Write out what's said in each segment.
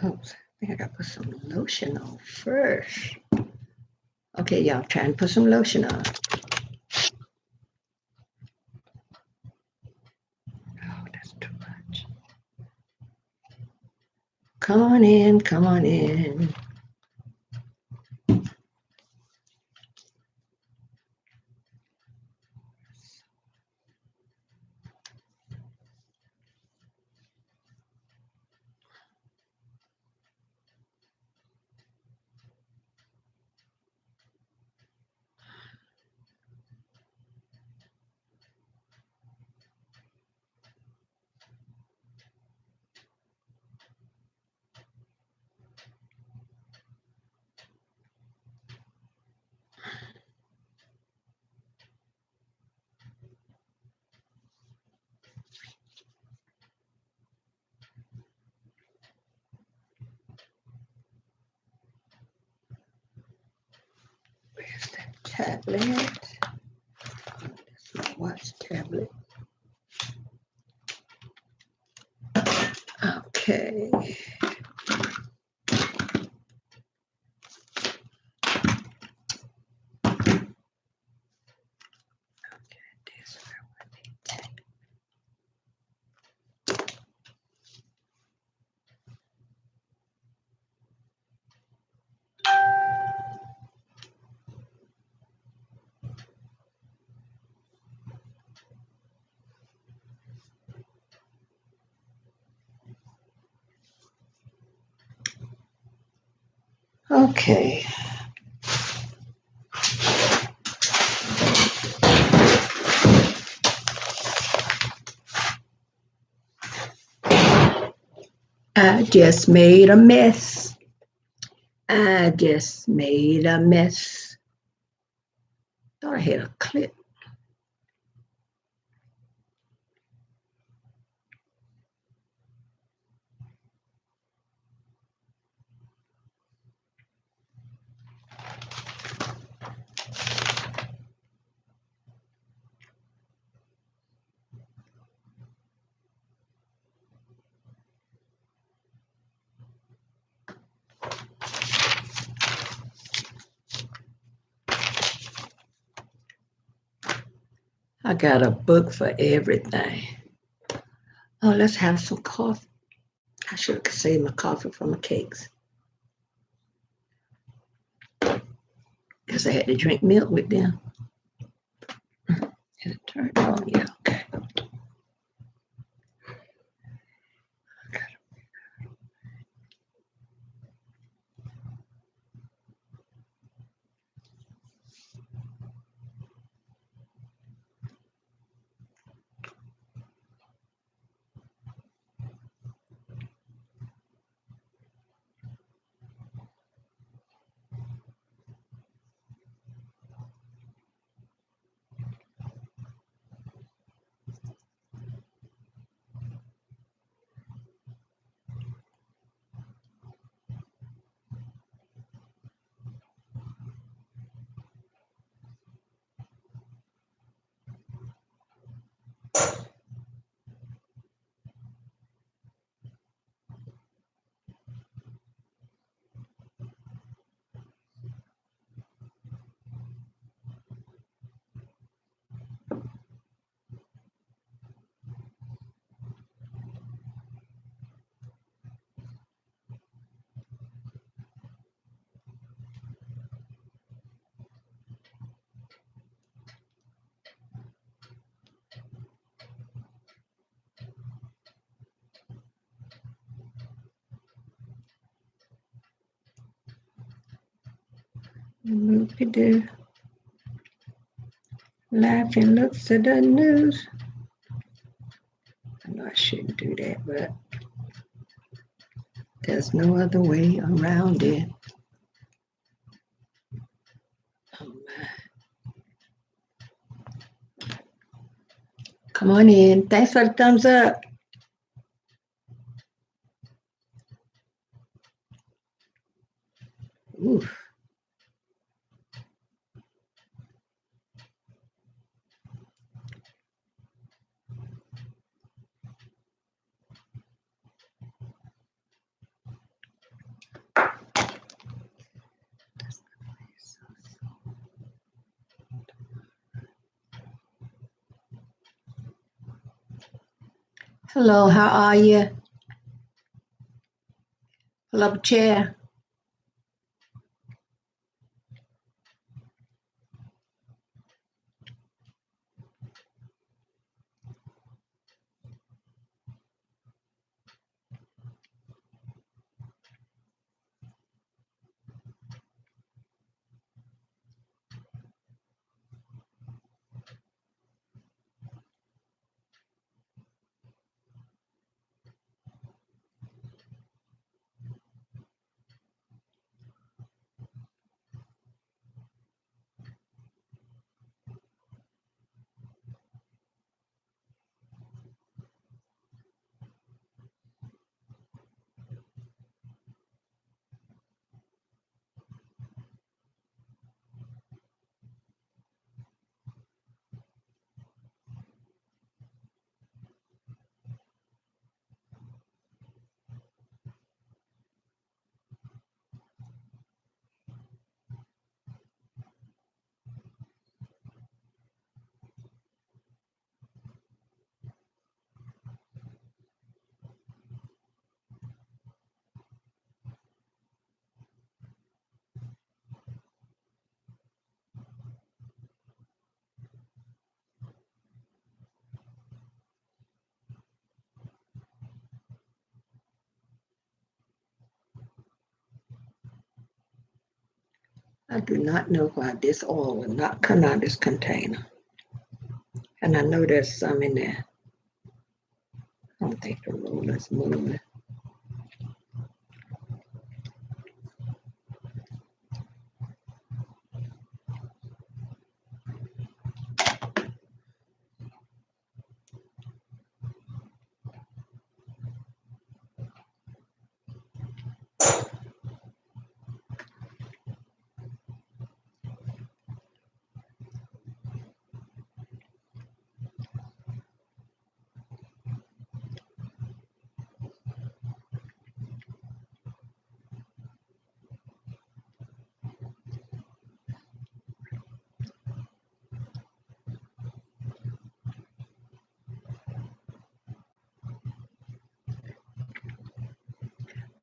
Oh, I think I gotta put some lotion on first. Okay, y'all, trying to put some lotion on. Oh, that's too much. Come on in, come on in. Where's that tablet? That's my watch tablet. Okay. This where I need tape. Okay. I just made a mess. I just made a mess. Thought I had a clip. I got a book for everything. Oh, let's have some coffee. I should have saved my coffee for my cakes. Because I had to drink milk with them. Is it turned on? Yeah, okay. Loopy do. Laughing looks at the news. I know I shouldn't do that, but there's no other way around it. Oh my. Come on in. Thanks for the thumbs up. Oof. Hello, how are you? Pull up a chair. I do not know why this oil will not come out of this container. And I know there's some in there. I don't think the roller's moving.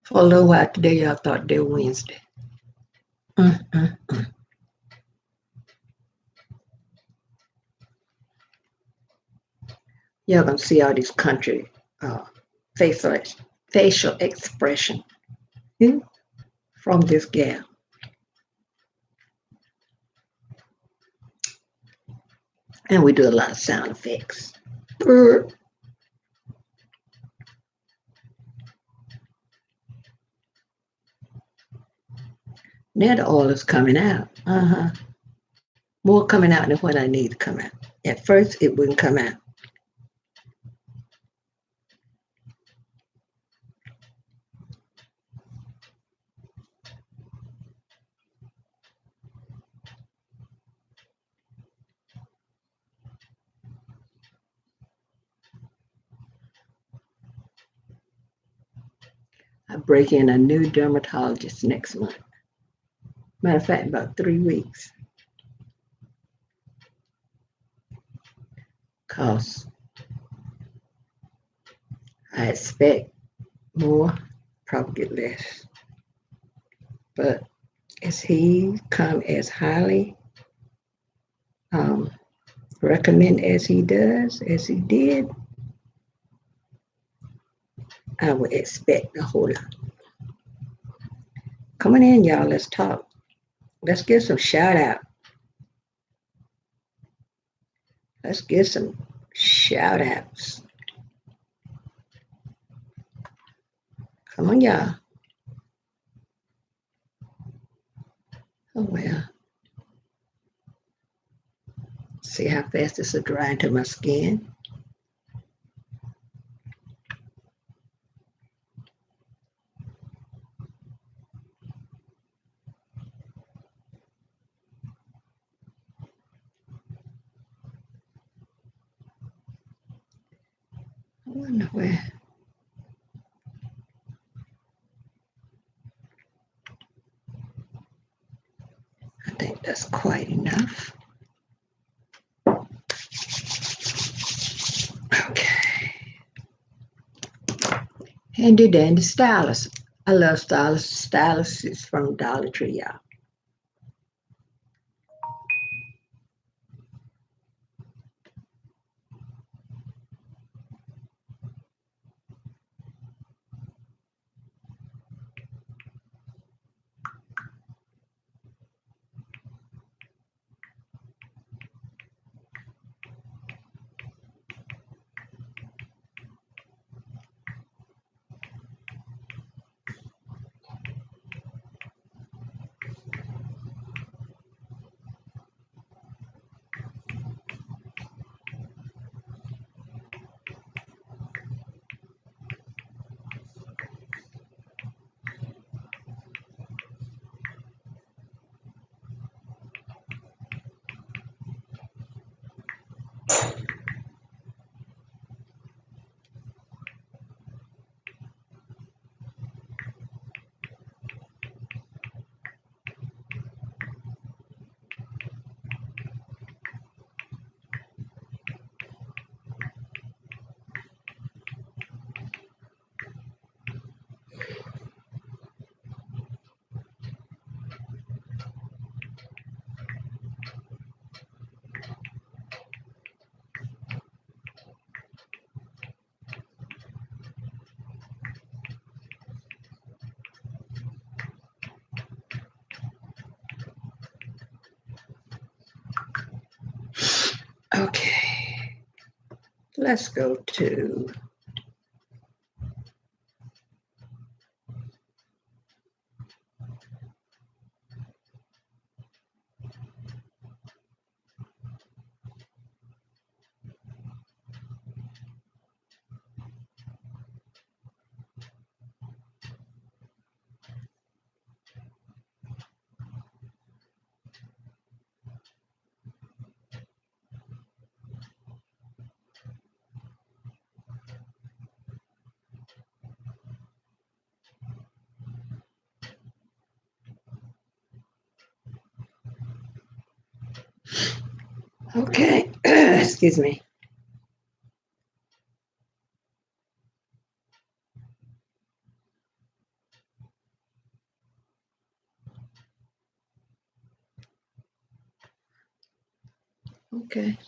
For a little while today, y'all thought they were Wednesday. Mm-mm. Y'all gonna see all these country facial facial expression from this gal. And we do a lot of sound effects. Brr. Now the oil is coming out. More coming out than what I need to come out. At first, it wouldn't come out. I break in a new dermatologist next month. Matter of fact, about 3 weeks. Cause I expect more, probably get less. But as he come as highly recommend as he does, as he did, I would expect a whole lot. Coming in, y'all, let's talk. Let's give some shout out. Let's give some shout outs. Come on, y'all. Oh, well. See how fast this will dry into my skin. I wonder where. I think that's quite enough. Okay. Handy dandy stylus. I love stylus. Stylus is from Dollar Tree, y'all. Okay, let's go to okay. Excuse me. Okay.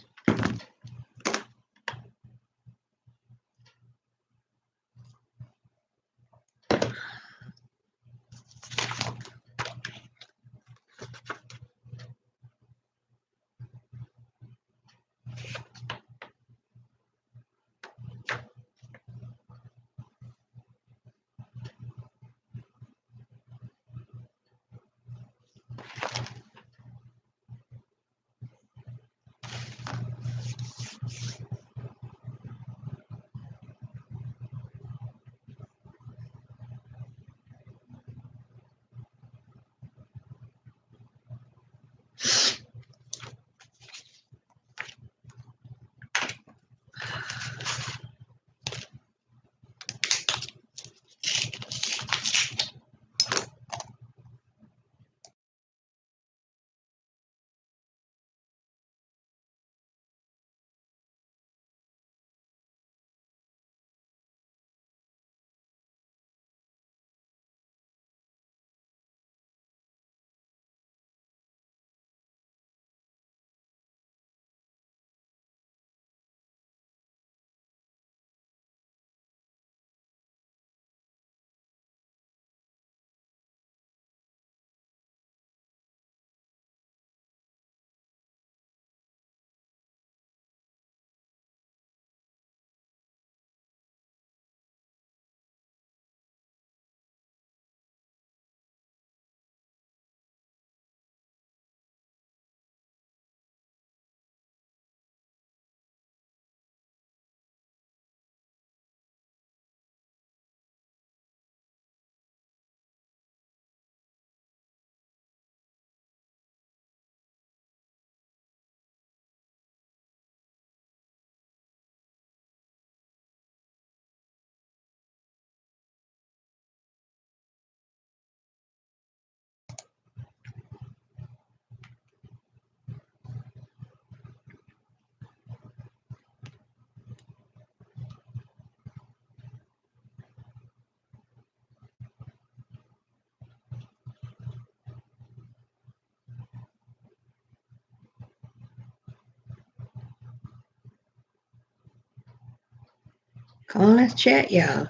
Come on, let's chat, y'all.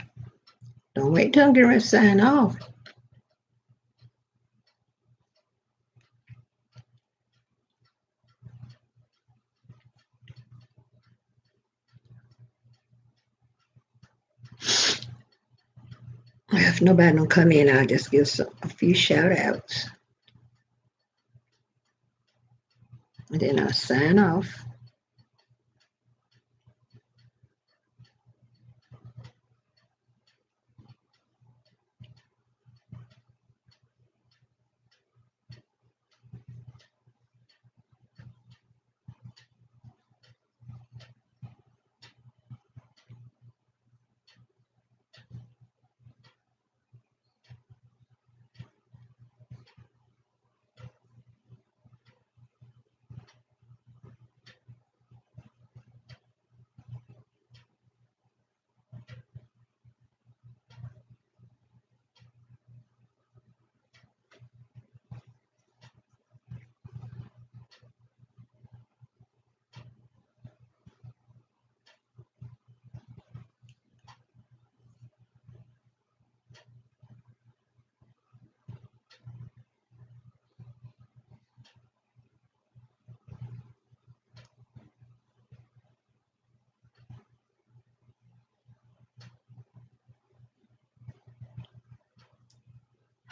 Don't wait till I'm getting ready to sign off. If nobody don't come in, I'll just give a few shout outs. And then I'll sign off.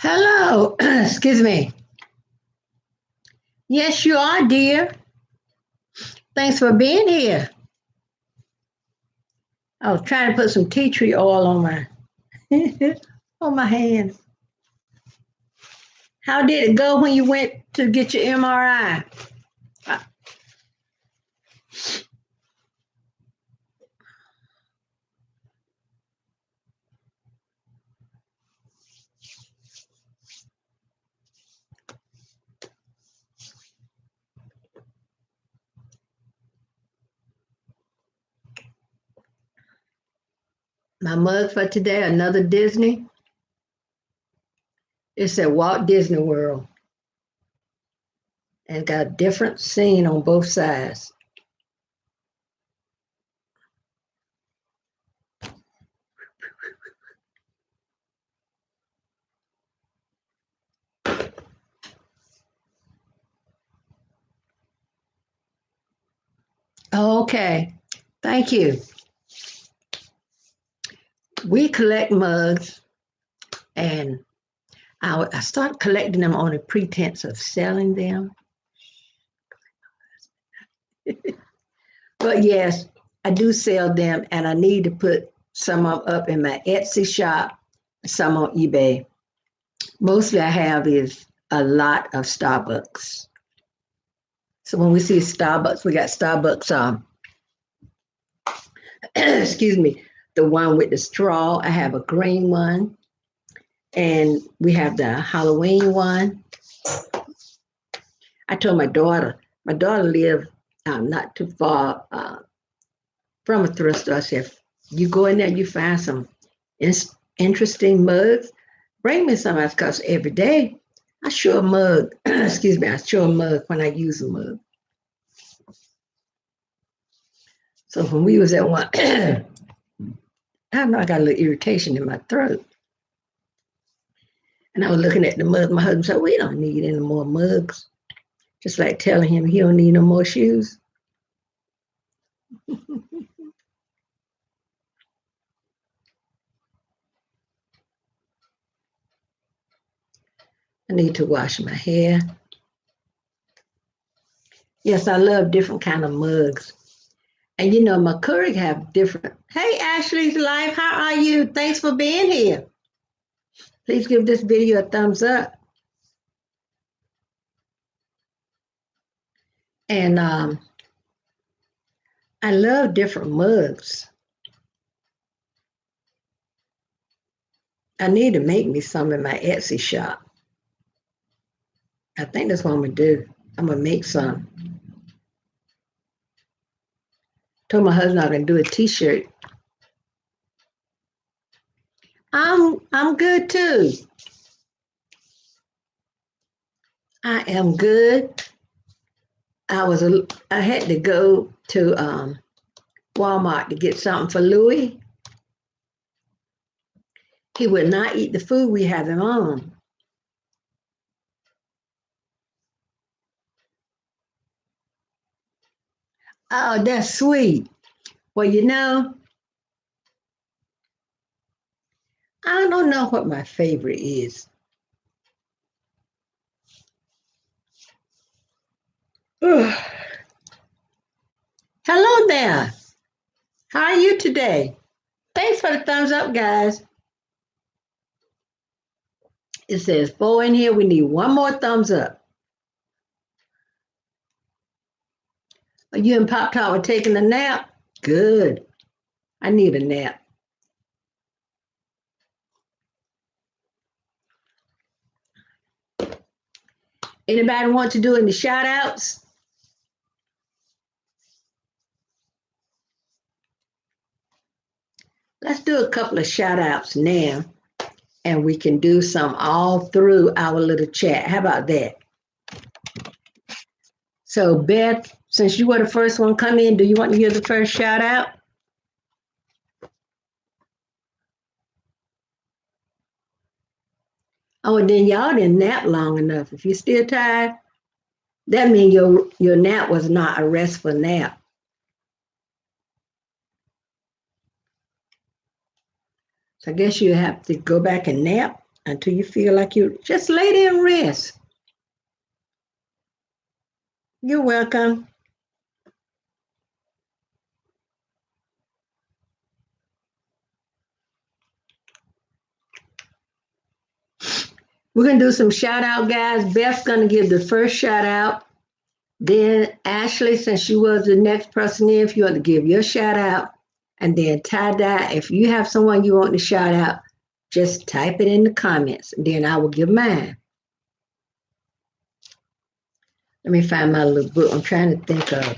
Hello, excuse me. Yes, you are, dear. Thanks for being here. I was trying to put some tea tree oil on my on my hands. How did it go when you went to get your MRI? My mug for today, another Disney. It's at Walt Disney World and got a different scene on both sides. Okay, thank you. We collect mugs, and I started collecting them on the pretense of selling them. But yes, I do sell them, and I need to put some of them up in my Etsy shop, some on eBay. Mostly I have is a lot of Starbucks. So when we see Starbucks, we got Starbucks excuse me, the one with the straw. I have a green one, and we have the Halloween one. I told my daughter lived not too far from a thrift store. I said, you go in there, you find some interesting mugs, bring me some, because every day I show a mug, excuse me, I show a mug when I use a mug. So when we was at one, I don't know, I got a little irritation in my throat. And I was looking at the mug. My husband said, we don't need any more mugs. Just like telling him he don't need no more shoes. I need to wash my hair. Yes, I love different kind of mugs. And you know, my Keurig have different. Hey, Ashley's Life, how are you? Thanks for being here. Please give this video a thumbs up. And I love different mugs. I need to make me some in my Etsy shop. I think that's what I'm gonna do. I'm gonna make some. Told my husband I'm gonna do a t-shirt. I'm good too. I am good. I had to go to Walmart to get something for Louis, He would not eat the food we have him on. Oh, that's sweet. Well, I don't know what my favorite is. Ugh. Hello there. How are you today? Thanks for the thumbs up, guys. It says 4 in here. We need one more thumbs up. Are you and Pop Top were taking a nap? Good. I need a nap. Anybody want to do any shout outs? Let's do a couple of shout outs now, and we can do some all through our little chat. How about that? So, Beth, since you were the first one come in, do you want to hear the first shout out? Oh, and then y'all didn't nap long enough. If you're still tired, that means your nap was not a restful nap. So I guess you have to go back and nap until you feel like you just lay there and rest. You're welcome. We're going to do some shout out, guys. Beth's going to give the first shout out. Then Ashley, since she was the next person in, if you want to give your shout out. And then Tie-Dye, if you have someone you want to shout out, just type it in the comments. Then I will give mine. Let me find my little book. I'm trying to think of.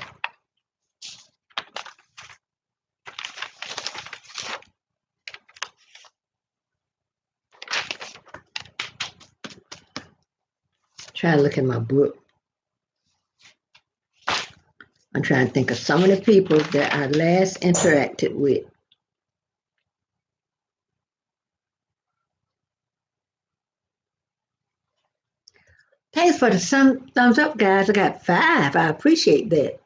Try to look at my book. I'm trying to think of some of the people that I last interacted with. Thanks for the thumbs up, guys. I got 5. I appreciate that.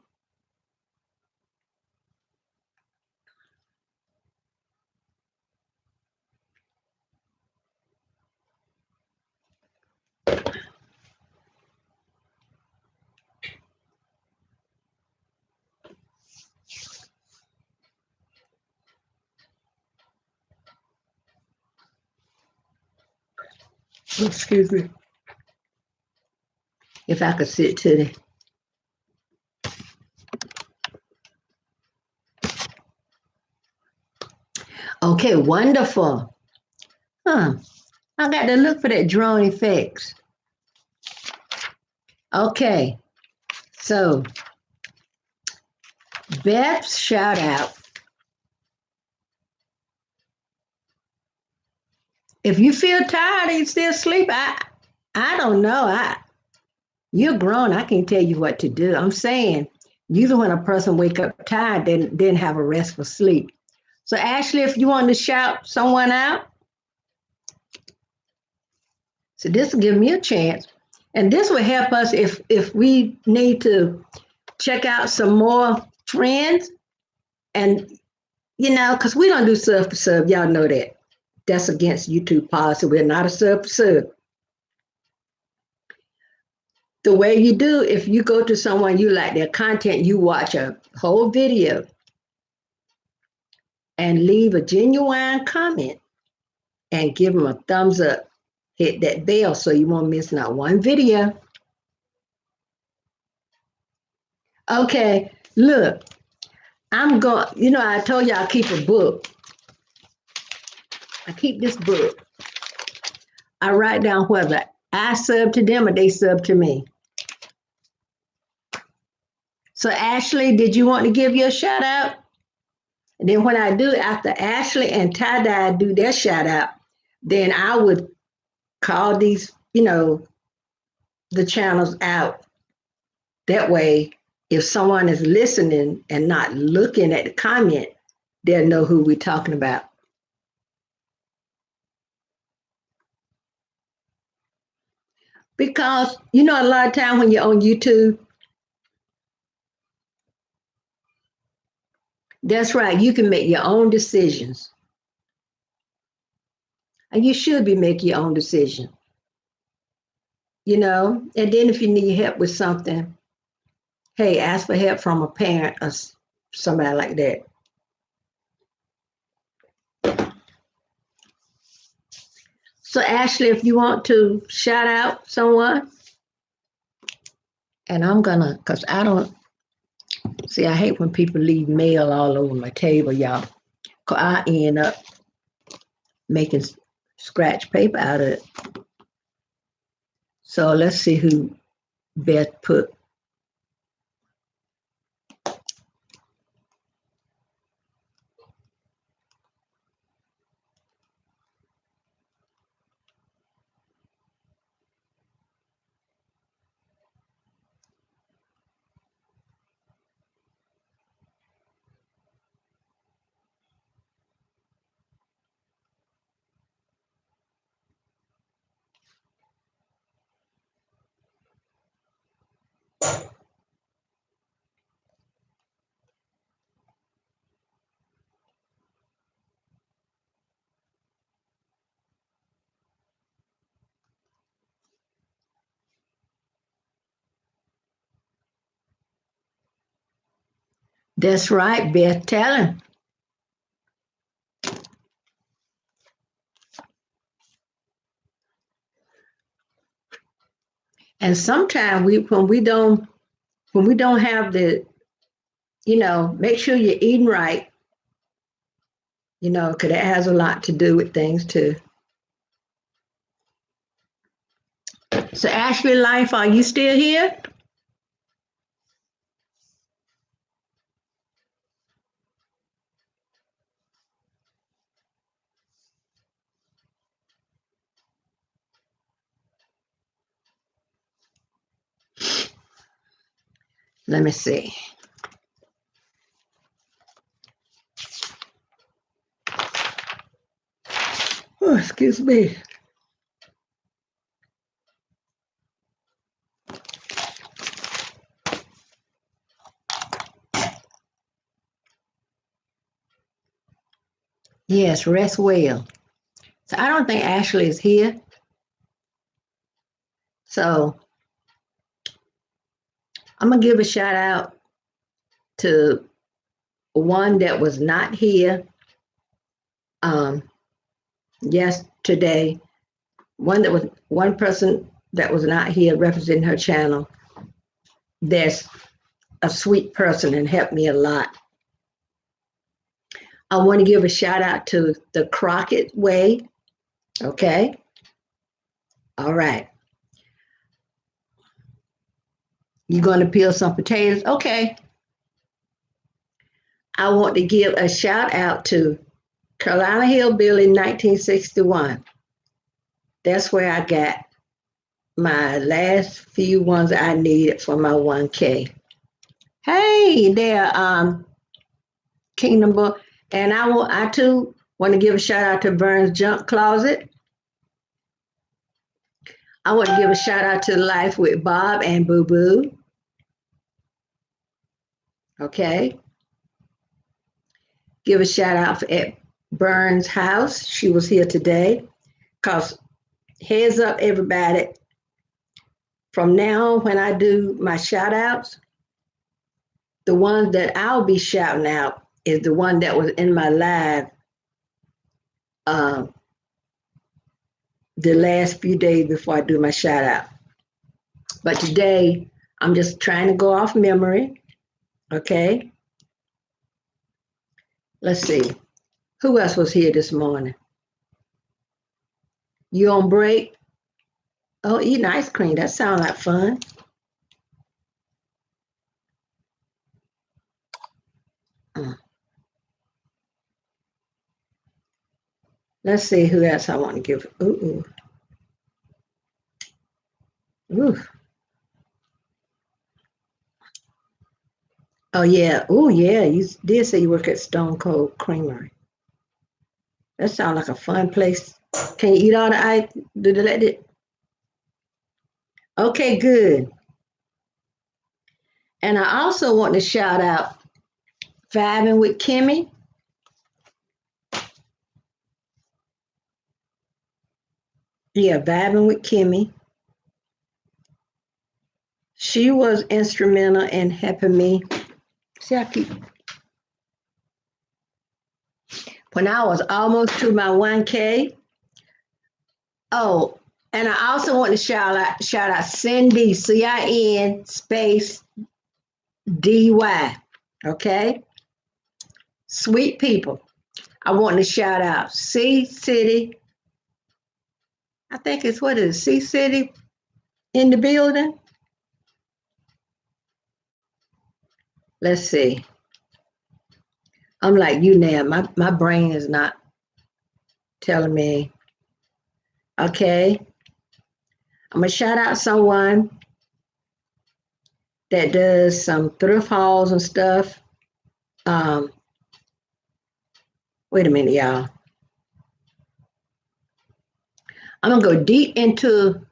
Excuse me. If I could sit to the. Okay, wonderful. I got to look for that drone effects. Okay, so Beth's shout out. If you feel tired and you still sleep, I don't know. You're grown. I can't tell you what to do. I'm saying usually when a person wake up tired, they didn't have a restful sleep. So Ashley, if you want to shout someone out, so this will give me a chance, and this will help us if we need to check out some more friends, and because we don't do sub for sub. Y'all know that. That's against YouTube policy. We're not a sub for sub. The way you do, if you go to someone you like their content, you watch a whole video and leave a genuine comment and give them a thumbs up. Hit that bell so you won't miss not one video. Okay, look, I'm going, I told you I keep a book. I keep this book. I write down whether I sub to them or they sub to me. So Ashley, did you want to give your shout out? And then when I do, after Ashley and Tie-Dye do their shout out, then I would call these, the channels out. That way, if someone is listening and not looking at the comment, they'll know who we're talking about. Because you know, a lot of time when you're on YouTube, that's right, you can make your own decisions. And you should be making your own decision, you know. And then if you need help with something, hey, ask for help from a parent or somebody like that. So, Ashley, if you want to shout out someone, and I'm gonna, because I don't see, I hate when people leave mail all over my table, y'all. Cause I end up making scratch paper out of it. So let's see who Beth put. That's right, Beth. Tell him. And sometimes when we don't have the, make sure you're eating right, because that has a lot to do with things too. So Ashley Life, are you still here? Let me see. Oh, excuse me. Yes, rest well. So I don't think Ashley is here. So I'm gonna give a shout out to one that was not here um, yesterday. One person that was not here representing her channel. That's a sweet person and helped me a lot. I want to give a shout out to the Crockett Way. Okay. All right. You're going to peel some potatoes. Okay. I want to give a shout out to Carolina Hillbilly 1961. That's where I got my last few ones I needed for my 1K. Hey there, Kingdom Boy. And I too want to give a shout out to Burns Junk Closet. I want to give a shout out to Life with Bob and Boo Boo. Okay. Give a shout out at Burns House. She was here today. Because heads up, everybody, from now on, when I do my shout outs, the ones that I'll be shouting out is the one that was in my live um, the last few days before I do my shout out. But today, I'm just trying to go off memory. Okay. Let's see. Who else was here this morning? You on break? Oh, eating ice cream. That sounds like fun. Mm. Let's see who else I want to give. Ooh, ooh, ooh. Oh yeah. Oh yeah. You did say you work at Stone Cold Creamery. That sounds like a fun place. Can you eat all the ice? Do they let it? Okay, good. And I also want to shout out Vibing with Kimmy. Yeah, Vibing with Kimmy. She was instrumental in helping me. See, I keep when I was almost to my 1K. Oh, and I also want to shout out Cindy CIN space DY. Okay, sweet people. I want to shout out C City. I think it's what is it, C City in the building. Let's see. I'm like you now. My brain is not telling me. Okay, I'm gonna shout out someone that does some thrift hauls and stuff. Um, wait a minute, y'all. I'm gonna go deep into.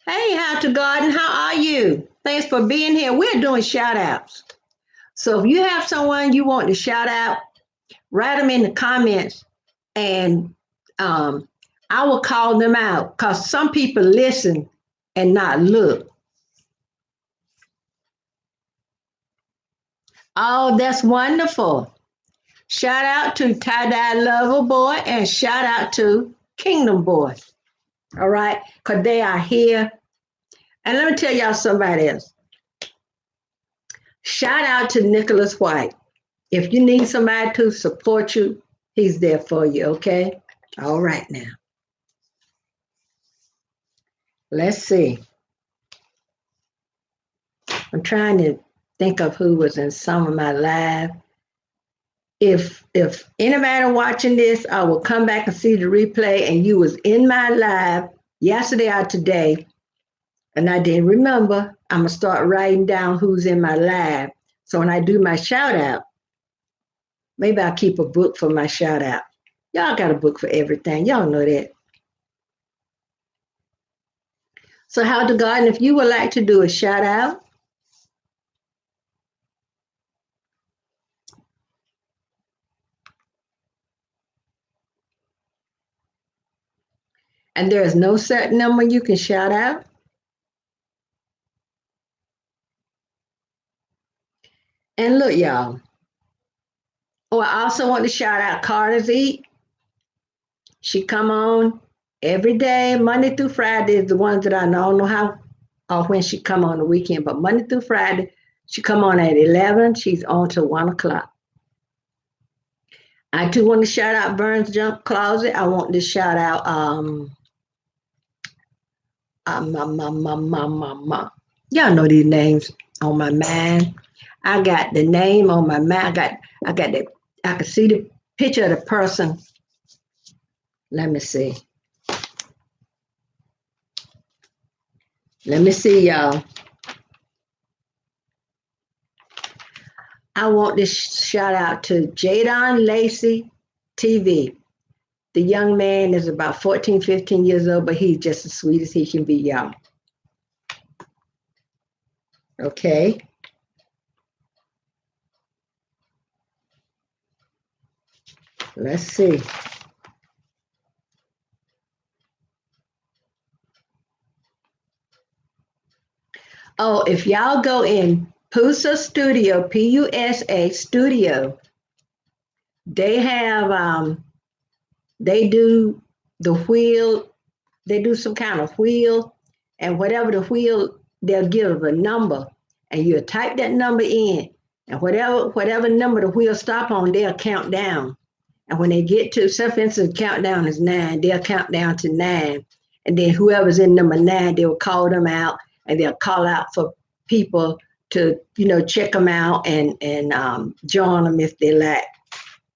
Hey, How to Garden, how are you? Thanks for being here. We're doing shout outs. So if you have someone you want to shout out, write them in the comments and um, I will call them out because some people listen and not look. Oh, that's wonderful. Shout out to Tie Dye Lover Boy and shout out to Kingdom Boy. All right, because they are here. And let me tell y'all somebody else. Shout out to Nicholas White. If you need somebody to support you, he's there for you, okay? All right now. Let's see. I'm trying to think of who was in some of my live. If anybody watching this, I will come back and see the replay and you was in my live yesterday or today and I didn't remember, I'm gonna start writing down who's in my live. So when I do my shout out, maybe I'll keep a book for my shout out. Y'all got a book for everything. Y'all know that. So How to Garden, if you would like to do a shout out, and there is no certain number you can shout out. And look, y'all. Oh, I also want to shout out Carter's Eat. She come on every day, Monday through Friday is the ones that I don't know how or when she come on the weekend, but Monday through Friday, she come on at 11. She's on till 1 o'clock. I too want to shout out Burns Junk Closet. I want to shout out y'all know these names on my mind. I got the name on my mind. I got the I can see the picture of the person. Let me see. Let me see, y'all. I want to shout out to Jadon Lacey TV. The young man is about 14, 15 years old, but he's just as sweet as he can be, y'all. Okay. Let's see. Oh, if y'all go in Pusa Studio, PUSA Studio, they have they do the wheel, they do some kind of wheel, and whatever the wheel, they'll give a number, and you type that number in, and whatever number the wheel stop on, they'll count down. And when they get to, say for instance, countdown is 9, they'll count down to 9. And then whoever's in number 9, they'll call them out and they'll call out for people to, check them out and join them if they like.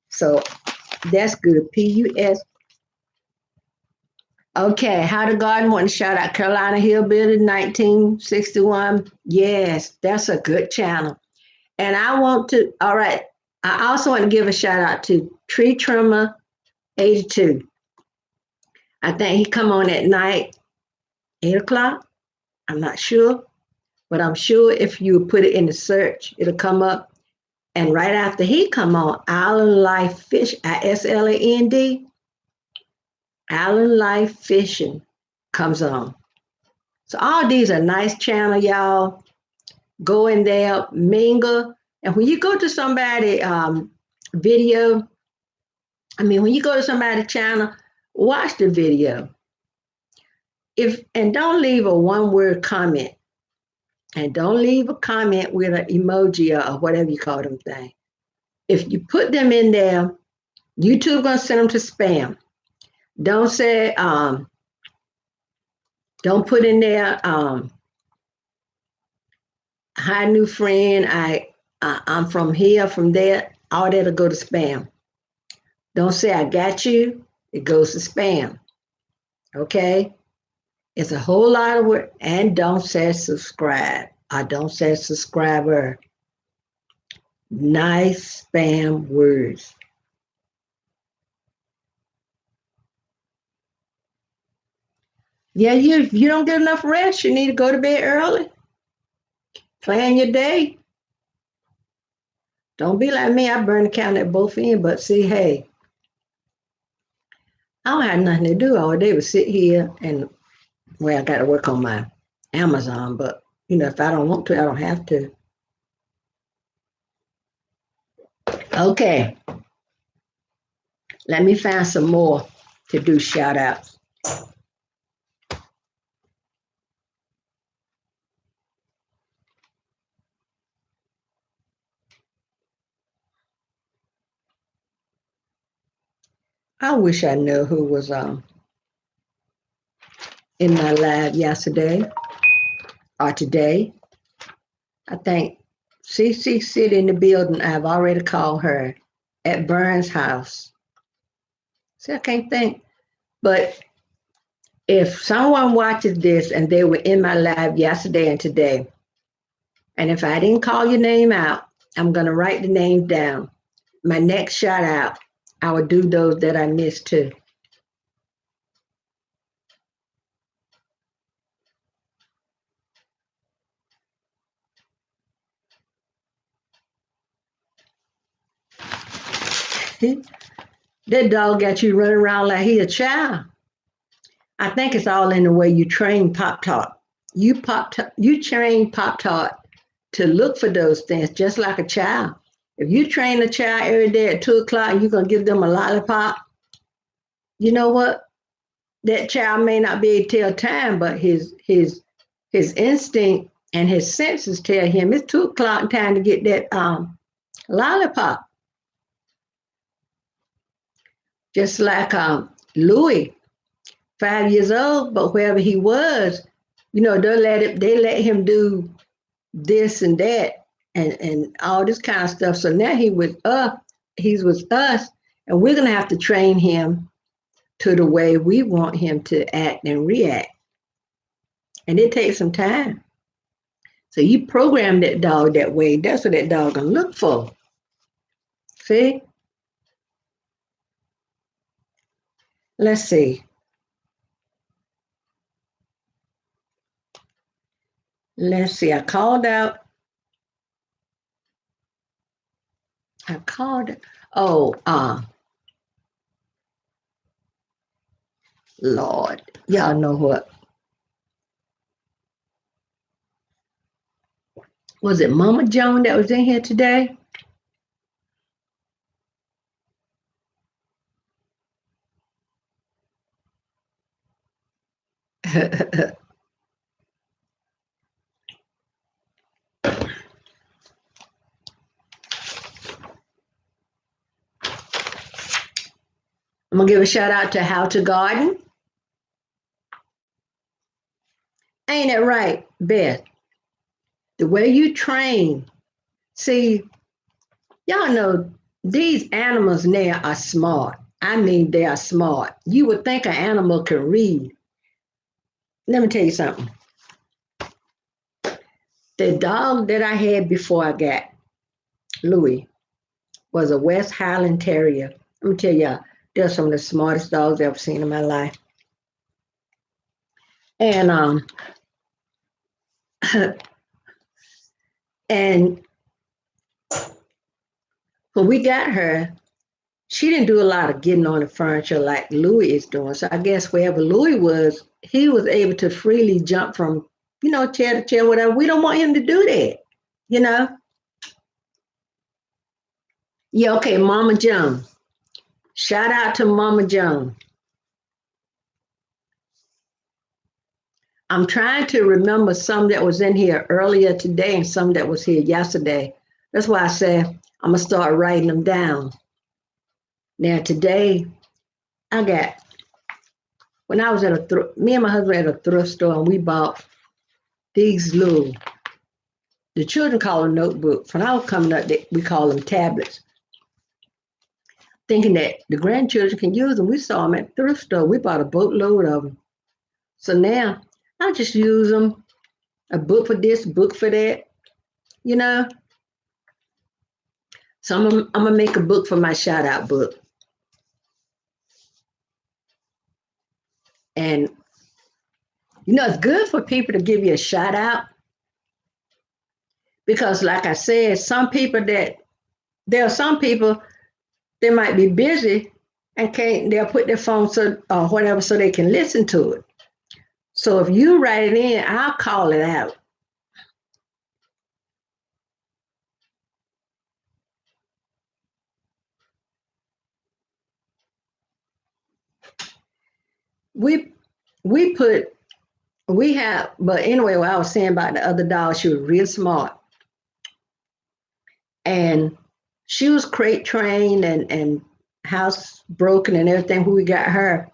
So that's good. PUS. Okay, How to Garden, want to shout out Carolina Hillbilly 1961. Yes, that's a good channel. And I want to, all right, I also want to give a shout out to Tree Trimmer 82. I think he come on at night, 8 o'clock. I'm not sure, but I'm sure if you put it in the search, it'll come up. And right after he come on, Island Life Fish, ISLAND, Island Life Fishing comes on. So all these are nice channel, y'all. Go in there, mingle. And when you go to somebody video, when you go to somebody's channel, watch the video. And don't leave a one-word comment. And don't leave a comment with an emoji or whatever you call them thing. If you put them in there, YouTube gonna send them to spam. Don't say, don't put in there, hi new friend, I'm from here, from there. All that'll go to spam. Don't say I got you. It goes to spam. Okay? It's a whole lot of work. And don't say subscribe. I don't say subscriber. Nice spam words. Yeah, you don't get enough rest. You need to go to bed early. Plan your day. Don't be like me. I burn the candle at both ends. But see, hey, I don't have nothing to do all day but sit here and, well, I got to work on my Amazon. But, if I don't want to, I don't have to. Okay. Let me find some more to do shout outs. I wish I knew who was in my live yesterday or today. I think CC City in the building. I've already called her at Burns' house. See, I can't think. But if someone watches this and they were in my live yesterday and today, and if I didn't call your name out, I'm going to write the name down. My next shout out, I will do those that I missed too. That dog got you running around like he a child. I think it's all in the way you train Pop Tart. You train Pop Tart to look for those things just like a child. If you train a child every day at 2 o'clock and you're gonna give them a lollipop, you know what? That child may not be able to tell time, but his instinct and his senses tell him it's 2 o'clock time to get that lollipop. Just like Louis, 5 years old, but wherever he was, they let him do this and that and all this kind of stuff. So now he's with us, and we're gonna have to train him to the way we want him to act and react. And it takes some time. So you program that dog that way. That's what that dog gonna look for. See? Let's see. Let's see. I called out. Oh, Lord. Y'all know what? Was it Mama Joan that was in here today? I'm gonna give a shout out to How to Garden. Ain't it right, Beth? The way you train. See, y'all know these animals now are smart. I mean, they are smart. You would think an animal can read. Let me tell you something. The dog that I had before I got Louis was a West Highland Terrier. Let me tell y'all, they're some of the smartest dogs I've ever seen in my life. And And when we got her, she didn't do a lot of getting on the furniture like Louis is doing. So I guess wherever Louis was, he was able to freely jump from, chair to chair, whatever. We don't want him to do that, you know? Yeah, okay, Mama Joan. Shout out to Mama Joan. I'm trying to remember some that was in here earlier today and some that was here yesterday. That's why I said I'm gonna start writing them down. Now today, I got when I was at me and my husband at a thrift store and we bought these little, the children call them notebooks. When I was coming up, we call them tablets. Thinking that the grandchildren can use them. We saw them at the thrift store. We bought a boatload of them. So now I just use them, a book for this, book for that, you know. So I'm gonna make a book for my shout out book. And it's good for people to give you a shout out because, like I said, there are some people they might be busy and they'll put their phone or whatever so they can listen to it. So if you write it in, I'll call it out. We we put we have, but anyway, what I was saying about the other dog, she was real smart. And she was crate trained and house broken and everything when we got her.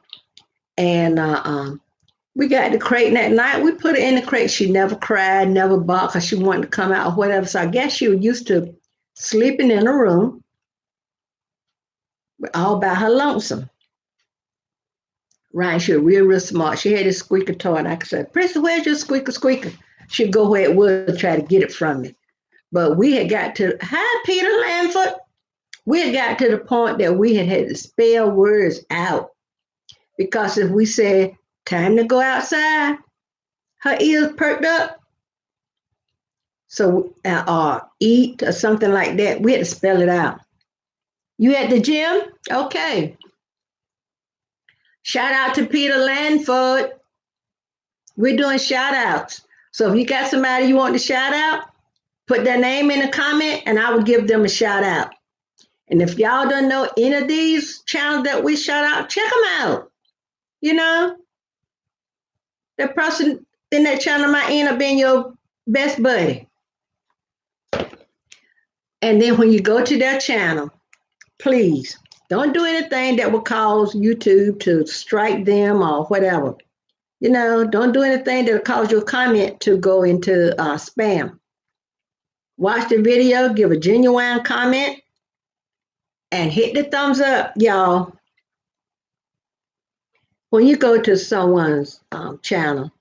And we got the crate that night. We put her in the crate. She never cried, never barked because she wanted to come out or whatever. So I guess she was used to sleeping in a room all by her lonesome. Right, she was real smart. She had this squeaker toy, and I said, Princess, where's your squeaker? She'd go where it was, try to get it from me. But we had got to, hi, Peter Lanford. We had got to the point that we had to spell words out because if we said, time to go outside, her ears perked up. So, eat or something like that, we had to spell it out. You at the gym? Okay. Shout out to Peter Lanford. We're doing shout outs. So if you got somebody you want to shout out, put their name in a comment and I will give them a shout out. And if y'all don't know any of these channels that we shout out, check them out. You know, the person in that channel might end up being your best buddy. And then when you go to their channel, please don't do anything that will cause YouTube to strike them or whatever. Don't do anything that will cause your comment to go into spam. Watch the video, give a genuine comment, and hit the thumbs up, y'all. When you go to someone's channel,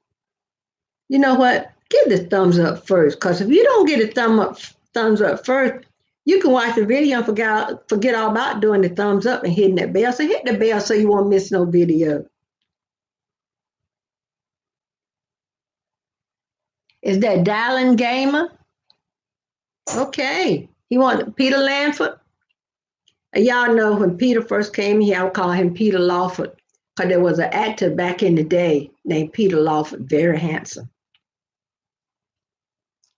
you know what? Give the thumbs up first, because if you don't get a thumbs up first, you can watch the video and forget all about doing the thumbs up and hitting that bell. So hit the bell so you won't miss no video. Is that Dylan Gamer? Okay. He wanted Peter Lanford. Y'all know when Peter first came here, I would call him Peter Lawford, because there was an actor back in the day named Peter Lawford, very handsome.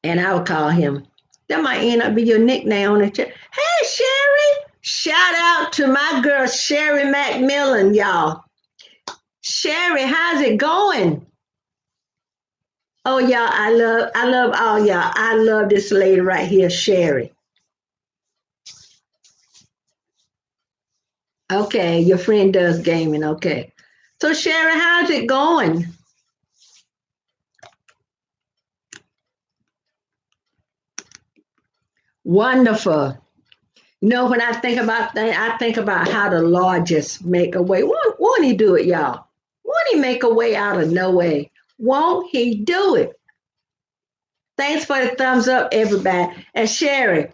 And I would call him. That might end up be your nickname on the chat. Hey, Sherry. Shout out to my girl, Sherry McMillan, y'all. Sherry, how's it going? Oh, y'all, I love all y'all. I love this lady right here, Sherry. Okay, your friend does gaming. Okay. So, Sherry, how's it going? Wonderful. When I think about that, I think about how the Lord just make a way. Won't he do it, y'all? Won't he make a way out of no way? Won't he do it? Thanks for the thumbs up, everybody. And Sherry,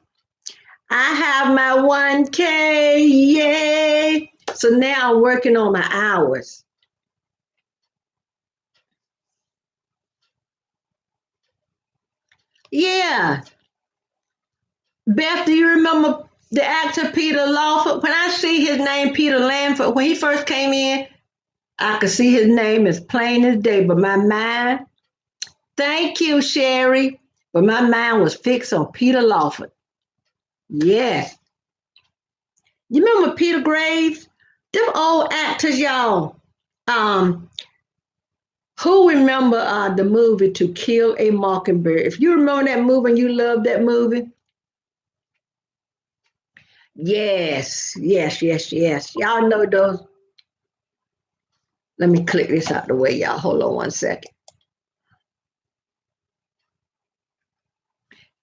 I have my 1K. Yay. So now I'm working on my hours. Yeah. Beth, do you remember the actor Peter Lawford? When I see his name, Peter Lanford, when he first came in, I could see his name as plain as day, but my mind, thank you, Sherry, but my mind was fixed on Peter Lawford. Yes. You remember Peter Graves? Them old actors, y'all. Um, who remember the movie To Kill a Mockingbird? If you remember that movie and you love that movie, yes, yes, yes, yes. Y'all know those. Let me click this out the way, y'all. Hold on one second.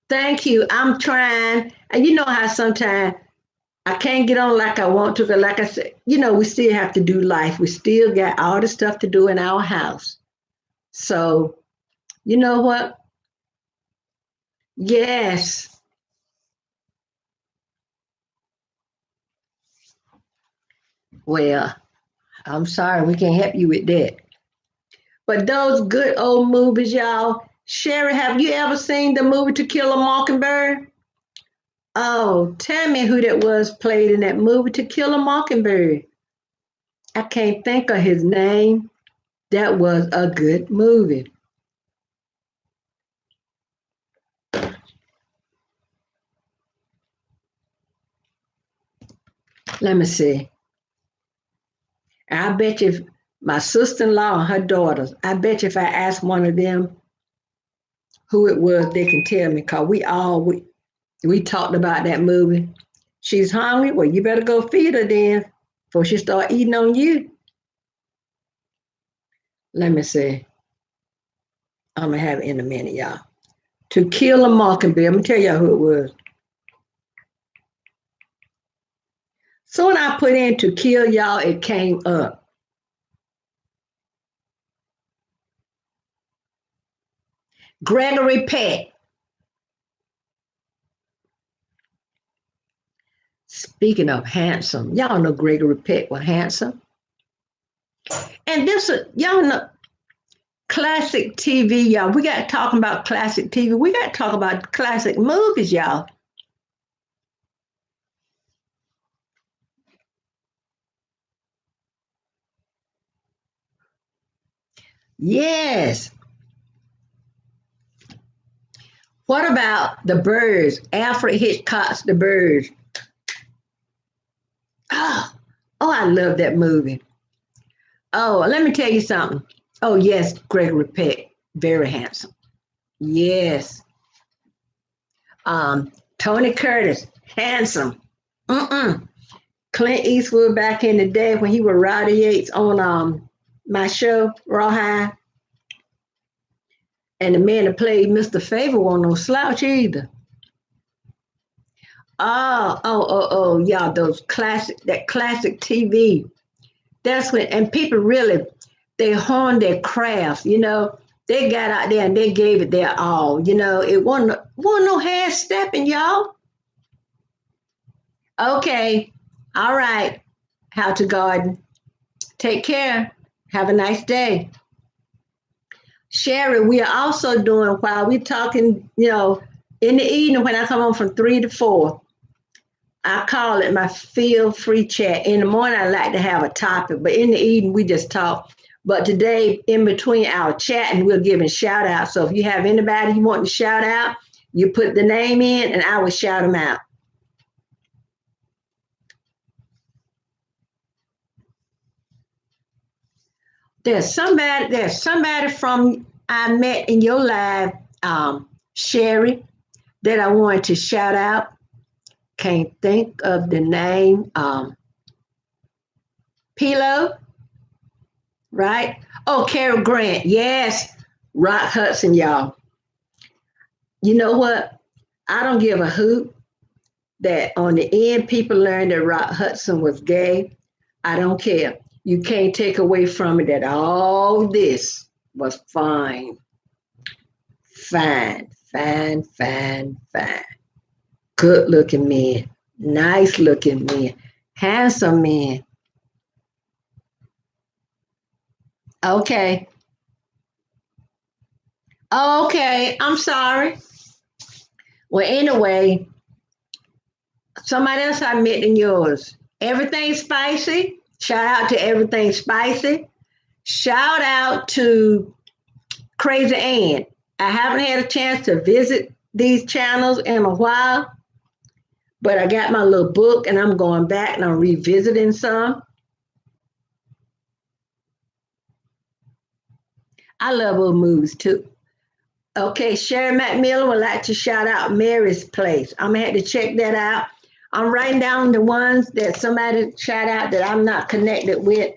Thank you. I'm trying. And you know how sometimes I can't get on like I want to, because like I said, we still have to do life. We still got all the stuff to do in our house. So, you know what? Yes. Well, I'm sorry, we can't help you with that. But those good old movies, y'all. Sherry, have you ever seen the movie To Kill a Mockingbird? Oh, tell me who that was played in that movie To Kill a Mockingbird. I can't think of his name. That was a good movie. Let me see. I bet you if my sister-in-law and her daughters, I bet you if I ask one of them who it was, they can tell me because we talked about that movie. She's hungry. Well, you better go feed her then before she start eating on you. Let me see. I'm gonna have it in a minute, y'all. To Kill a Mockingbird. I'm gonna tell y'all who it was. So when I put in To Kill Y'all, it came up. Gregory Peck. Speaking of handsome, y'all know Gregory Peck was handsome. And this, y'all know, classic TV, y'all. We got talking about classic TV. We got to talk about classic movies, y'all. Yes. What about The Birds? Alfred Hitchcock's The Birds. Oh, oh, I love that movie. Oh, let me tell you something. Oh, yes, Gregory Peck, very handsome. Yes. Tony Curtis, handsome. Mm-mm. Clint Eastwood back in the day when he was Rowdy Yates on my show, Rawhide. And the man that played Mr. Favor wasn't no slouch either. Yeah, that classic TV. That's when, and people really, they honed their craft, They got out there and they gave it their all, It wasn't no half stepping, y'all. Okay, all right. How to garden. Take care. Have a nice day. Sherry, we are also doing while we're talking, in the evening when I come home from 3 to 4. I call it my feel free chat. In the morning, I like to have a topic, but in the evening, we just talk. But today, in between our chatting, we're giving shout outs. So if you have anybody you want to shout out, you put the name in and I will shout them out. There's somebody from I met in your live, Sherry, that I wanted to shout out. Can't think of the name. Pilo, right? Oh, Carol Grant. Yes. Rock Hudson, y'all. You know what? I don't give a hoot that on the end people learned that Rock Hudson was gay. I don't care. You can't take away from it that all this was fine. Fine, fine, fine, fine. Good looking men, nice looking men, handsome men. Okay. Okay. I'm sorry. Well, anyway, somebody else I met than yours. Everything spicy. Shout out to everything spicy. Shout out to Crazy Ann. I haven't had a chance to visit these channels in a while, but I got my little book and I'm going back and I'm revisiting some. I love old movies too. Okay, Sherry McMillan would like to shout out Mary's Place. I'm gonna have to check that out. I'm writing down the ones that somebody shout out that I'm not connected with,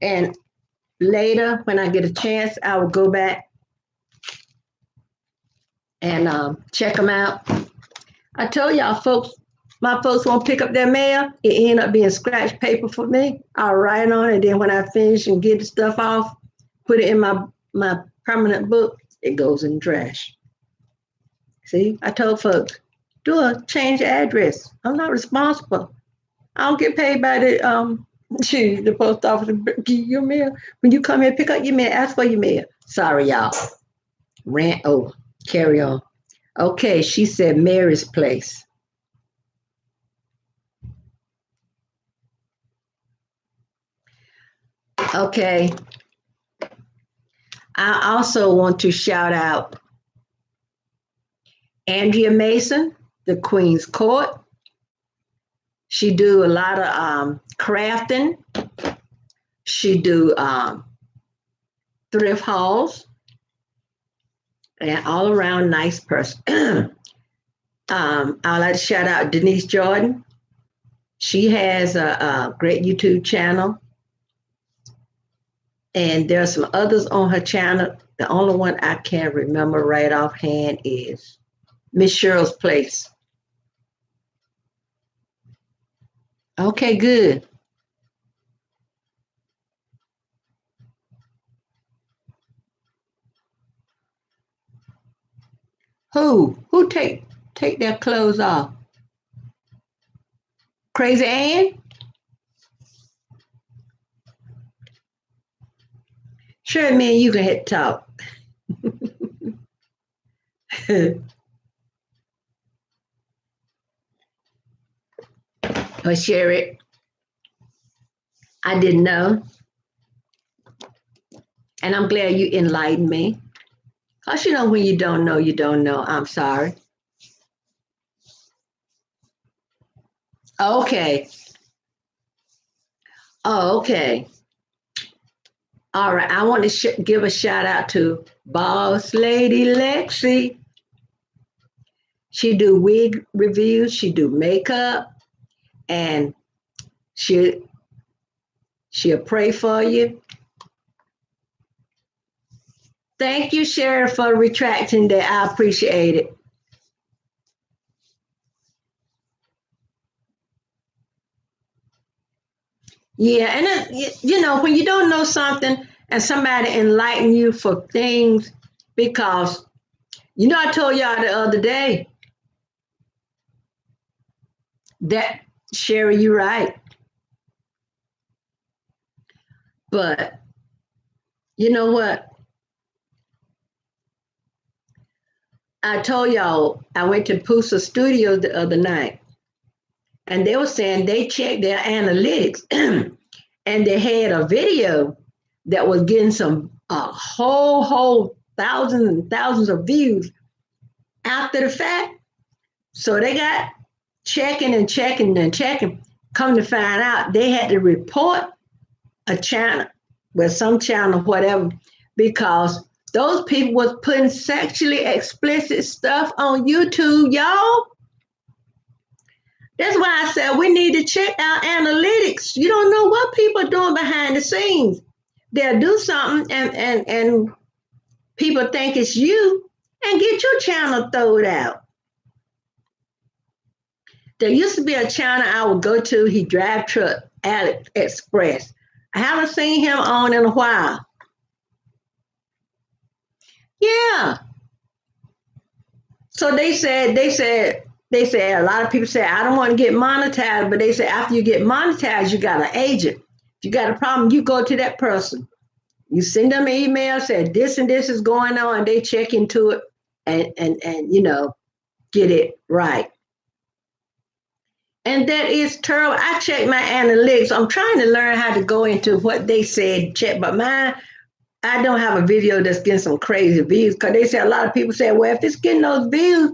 and later when I get a chance, I will go back and check them out. I told y'all, folks, my folks won't pick up their mail. It ended up being scratch paper for me. I'll write on it, and then when I finish and get the stuff off, put it in my permanent book. It goes in the trash. See, I told folks, do a change of address. I'm not responsible. I don't get paid by the post office to give you your mail. When you come here, pick up your mail, ask for your mail. Sorry, y'all. Rant. Oh, carry on. Okay, she said Mary's Place. Okay. I also want to shout out Andrea Mason, the Queen's Court. She do a lot of crafting. She do thrift hauls, and all around nice person. I'd like to shout out Denise Jordan. She has a great YouTube channel, and there are some others on her channel. The only one I can't remember right offhand is Miss Cheryl's Place. Okay, good. Who take their clothes off? Crazy Ann? Sure, man, you can hit talk. But Sherry, I didn't know, and I'm glad you enlightened me. Cause you know when you don't know, you don't know. I'm sorry. Okay. Oh, okay. All right. I want to give a shout out to Boss Lady Lexi. She do wig reviews. She do makeup, and she she'll pray for you. Thank you, Sheriff, for retracting that. I appreciate it. Yeah, and you know when you don't know something and somebody enlighten you for things, because you know I told y'all the other day that Sherry, you're right, but you know what? I told y'all I went to Pusa Studios the other night, and they were saying they checked their analytics, and they had a video that was getting some a whole thousands and thousands of views after the fact. So they got checking and checking and checking. Come to find out, they had to report a channel, with some channel, whatever, because those people was putting sexually explicit stuff on YouTube, y'all. That's why I said we need to check our analytics. You don't know what people are doing behind the scenes. They'll do something and people think it's you and get your channel thrown out. There used to be a channel I would go to. He drive truck, Alex Express. I haven't seen him on in a while. Yeah. So they said a lot of people say I don't want to get monetized, but they say after you get monetized, you got an agent. If you got a problem, you go to that person. You send them an email, say this and this is going on, they check into it, and you know. get it right. And that is terrible. I check my analytics. I'm trying to learn how to go into what they said, check, but mine, I don't have a video that's getting some crazy views because they say a lot of people say, well, if it's getting those views,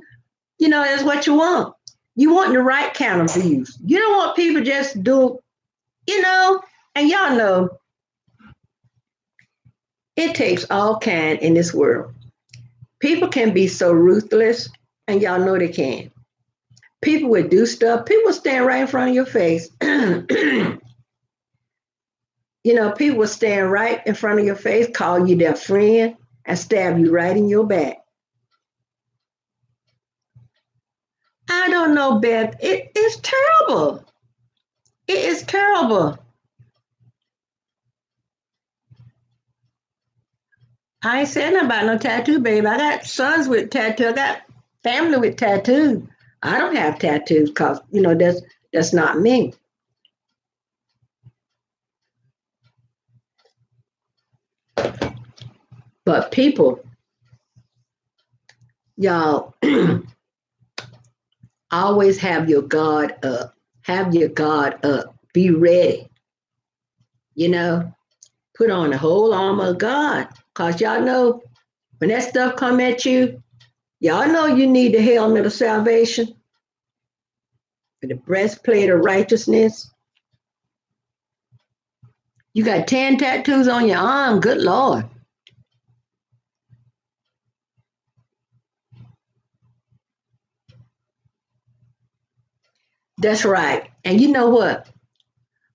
that's what you want. You want the right kind of views. You don't want people just do, and y'all know it takes all kind in this world. People can be so ruthless, and y'all know they can. People would do stuff. People stand right in front of your face. People will stand right in front of your face, call you their friend, and stab you right in your back. I don't know, Beth. It is terrible. It is terrible. I ain't saying nothing about no tattoo, baby. I got sons with tattoo. I got family with tattoos. I don't have tattoos because that's not me. But people, y'all, always have your guard up. Have your guard up. Be ready. You know, put on the whole armor of God. Because y'all know when that stuff come at you, y'all know you need the helmet of salvation, the breastplate of righteousness. You got 10 tattoos on your arm. Good Lord. That's right. And you know what?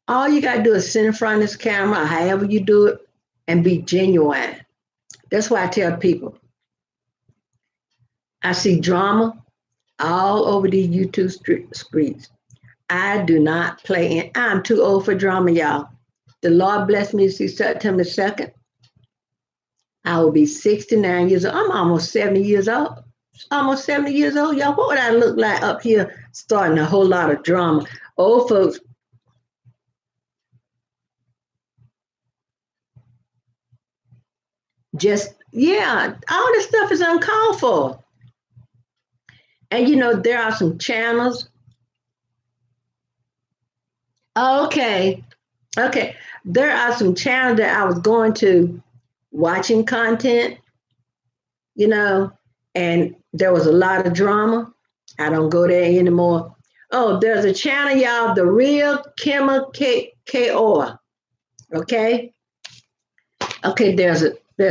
All you got to do is sit in front of this camera, however you do it, and be genuine. That's why I tell people I see drama all over the YouTube streets. I do not play in. I'm too old for drama, y'all. The Lord bless me to see September 2nd. I will be 69 years old. I'm almost 70 years old. Almost 70 years old, y'all. What would I look like up here starting a whole lot of drama? Old folks, just, yeah, all this stuff is uncalled for. And there are some channels. Okay, okay. There are some channels that I was going to watching content, you know, and there was a lot of drama. I don't go there anymore. Oh, there's a channel, y'all, The Real Kimma K. Okay. Okay, there's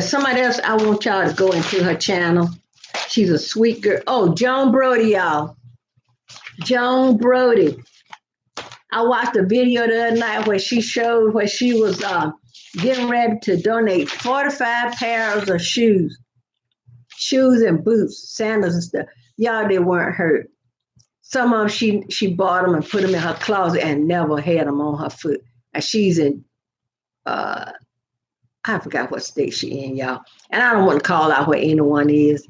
somebody else I want y'all to go into her channel. She's a sweet girl. Oh, Joan Brody, y'all. Joan Brody. I watched a video the other night where she showed where she was getting ready to donate 45 pairs of shoes and boots, sandals and stuff. Y'all, they weren't hurt. Some of them she bought them and put them in her closet and never had them on her foot. And she's in uh, I forgot what state she in, y'all. And I don't want to call out where anyone is.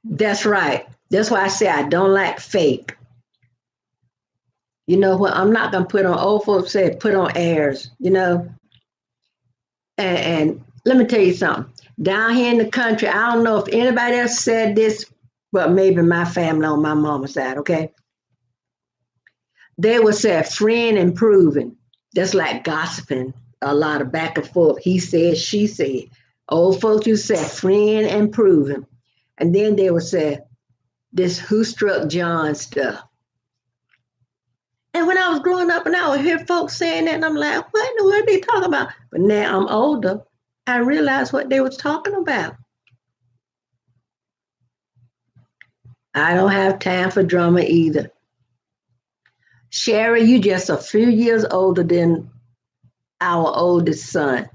That's right. That's why I say I don't like fake. You know what? I'm not gonna put on old folks said put on airs, and let me tell you something. Down here in the country, I don't know if anybody else said this, but maybe my family on my mama's side, okay? They would say friend improving. That's like gossiping, a lot of back and forth. He said, she said. Old folks, you say friend improving. And then they would say this who struck John stuff. And when I was growing up and I would hear folks saying that, and I'm like, what in the world are they talking about? But now I'm older, I realized what they was talking about. I don't have time for drama either. Sherry, you just a few years older than our oldest son.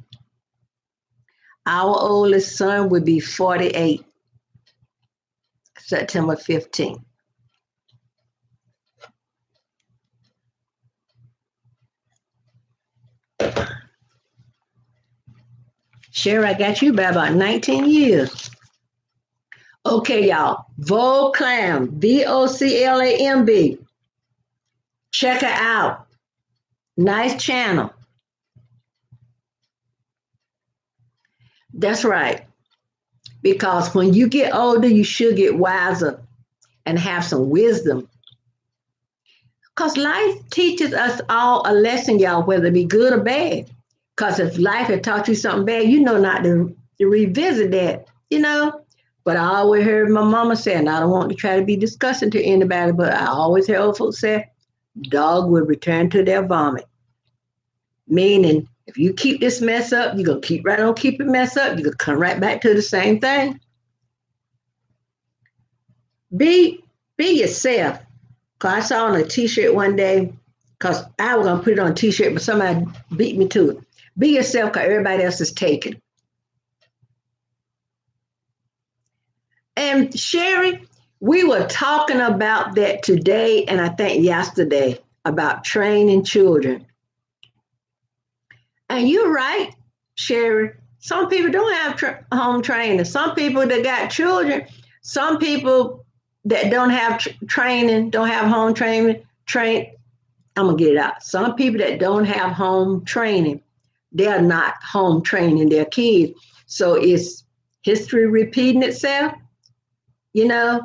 Our oldest son would be 48, September 15th. Sherry, I got you by about 19 years. Okay, y'all. Voclamb, VOCLAMB. Check her out. Nice channel. That's right. because when you get older, you should get wiser and have some wisdom. Because life teaches us all a lesson, y'all, whether it be good or bad. Because if life had taught you something bad, you know not to revisit that, you know. But I always heard my mama say, and I don't want to try to be disgusting to anybody, but I always heard old folks say, dog will return to their vomit. Meaning, if you keep this mess up, you're going to keep right on keeping mess up. You're going to come right back to the same thing. Be yourself. Cause I saw on a t-shirt one day, cause I was gonna put it on a t-shirt, but somebody beat me to it. Be yourself, cause everybody else is taken. And Sherry, we were talking about that today, and I think yesterday about training children. And you're right, Sherry. Some people don't have home training. Some people that got children. Some people that don't have training, don't have home training. I'm gonna get it out. Some people that don't have home training, they're not home training their kids. So it's history repeating itself. You know,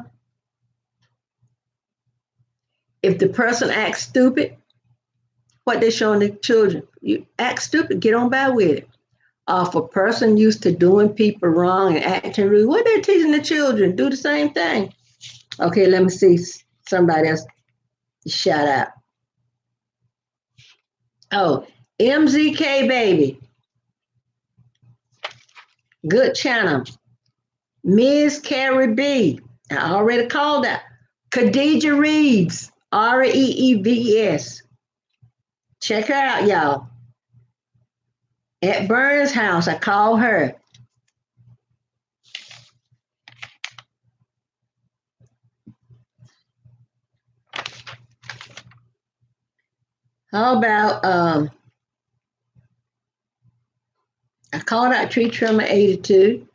if the person acts stupid, what they showing the children? You act stupid, get on by with it. If a person used to doing people wrong and acting rude, what they're teaching the children? Do the same thing. Okay, let me see somebody else shout out. Oh, MZK baby. Good channel. Ms. Carrie B. I already called that. Khadija Reeves. Reeves. Check her out, y'all. At Burns' house, I called her. How about I called out Tree Trimmer 82.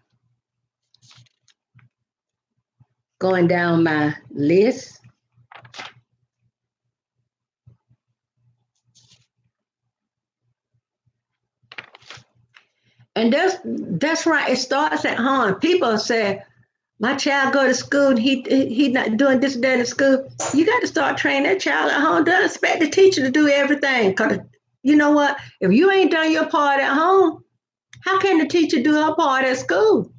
Going down my list. And that's right. It starts at home. People say, my child go to school and he not doing this and that in school. You got to start training that child at home. Don't expect the teacher to do everything. Cause you know what? If you ain't done your part at home, how can the teacher do her part at school?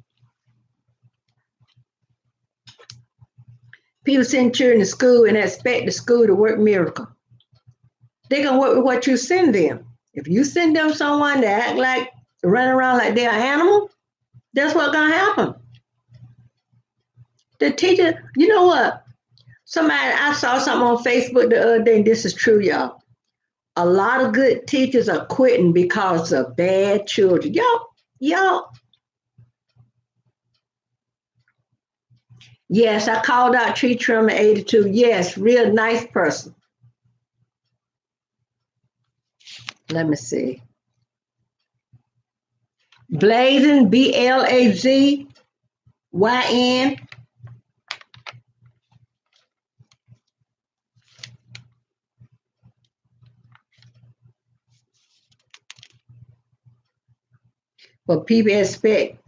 People send children to school and expect the school to work miracle. They're gonna work with what you send them. If you send them someone that act like run around like they're an animal, that's what's gonna happen. The teacher, you know what? I saw something on Facebook the other day, and this is true, y'all. A lot of good teachers are quitting because of bad children. Y'all. Yes, I called out Tree Trimmer 82. Yes, real nice person. Let me see. Blazing, Blazyn. But people expect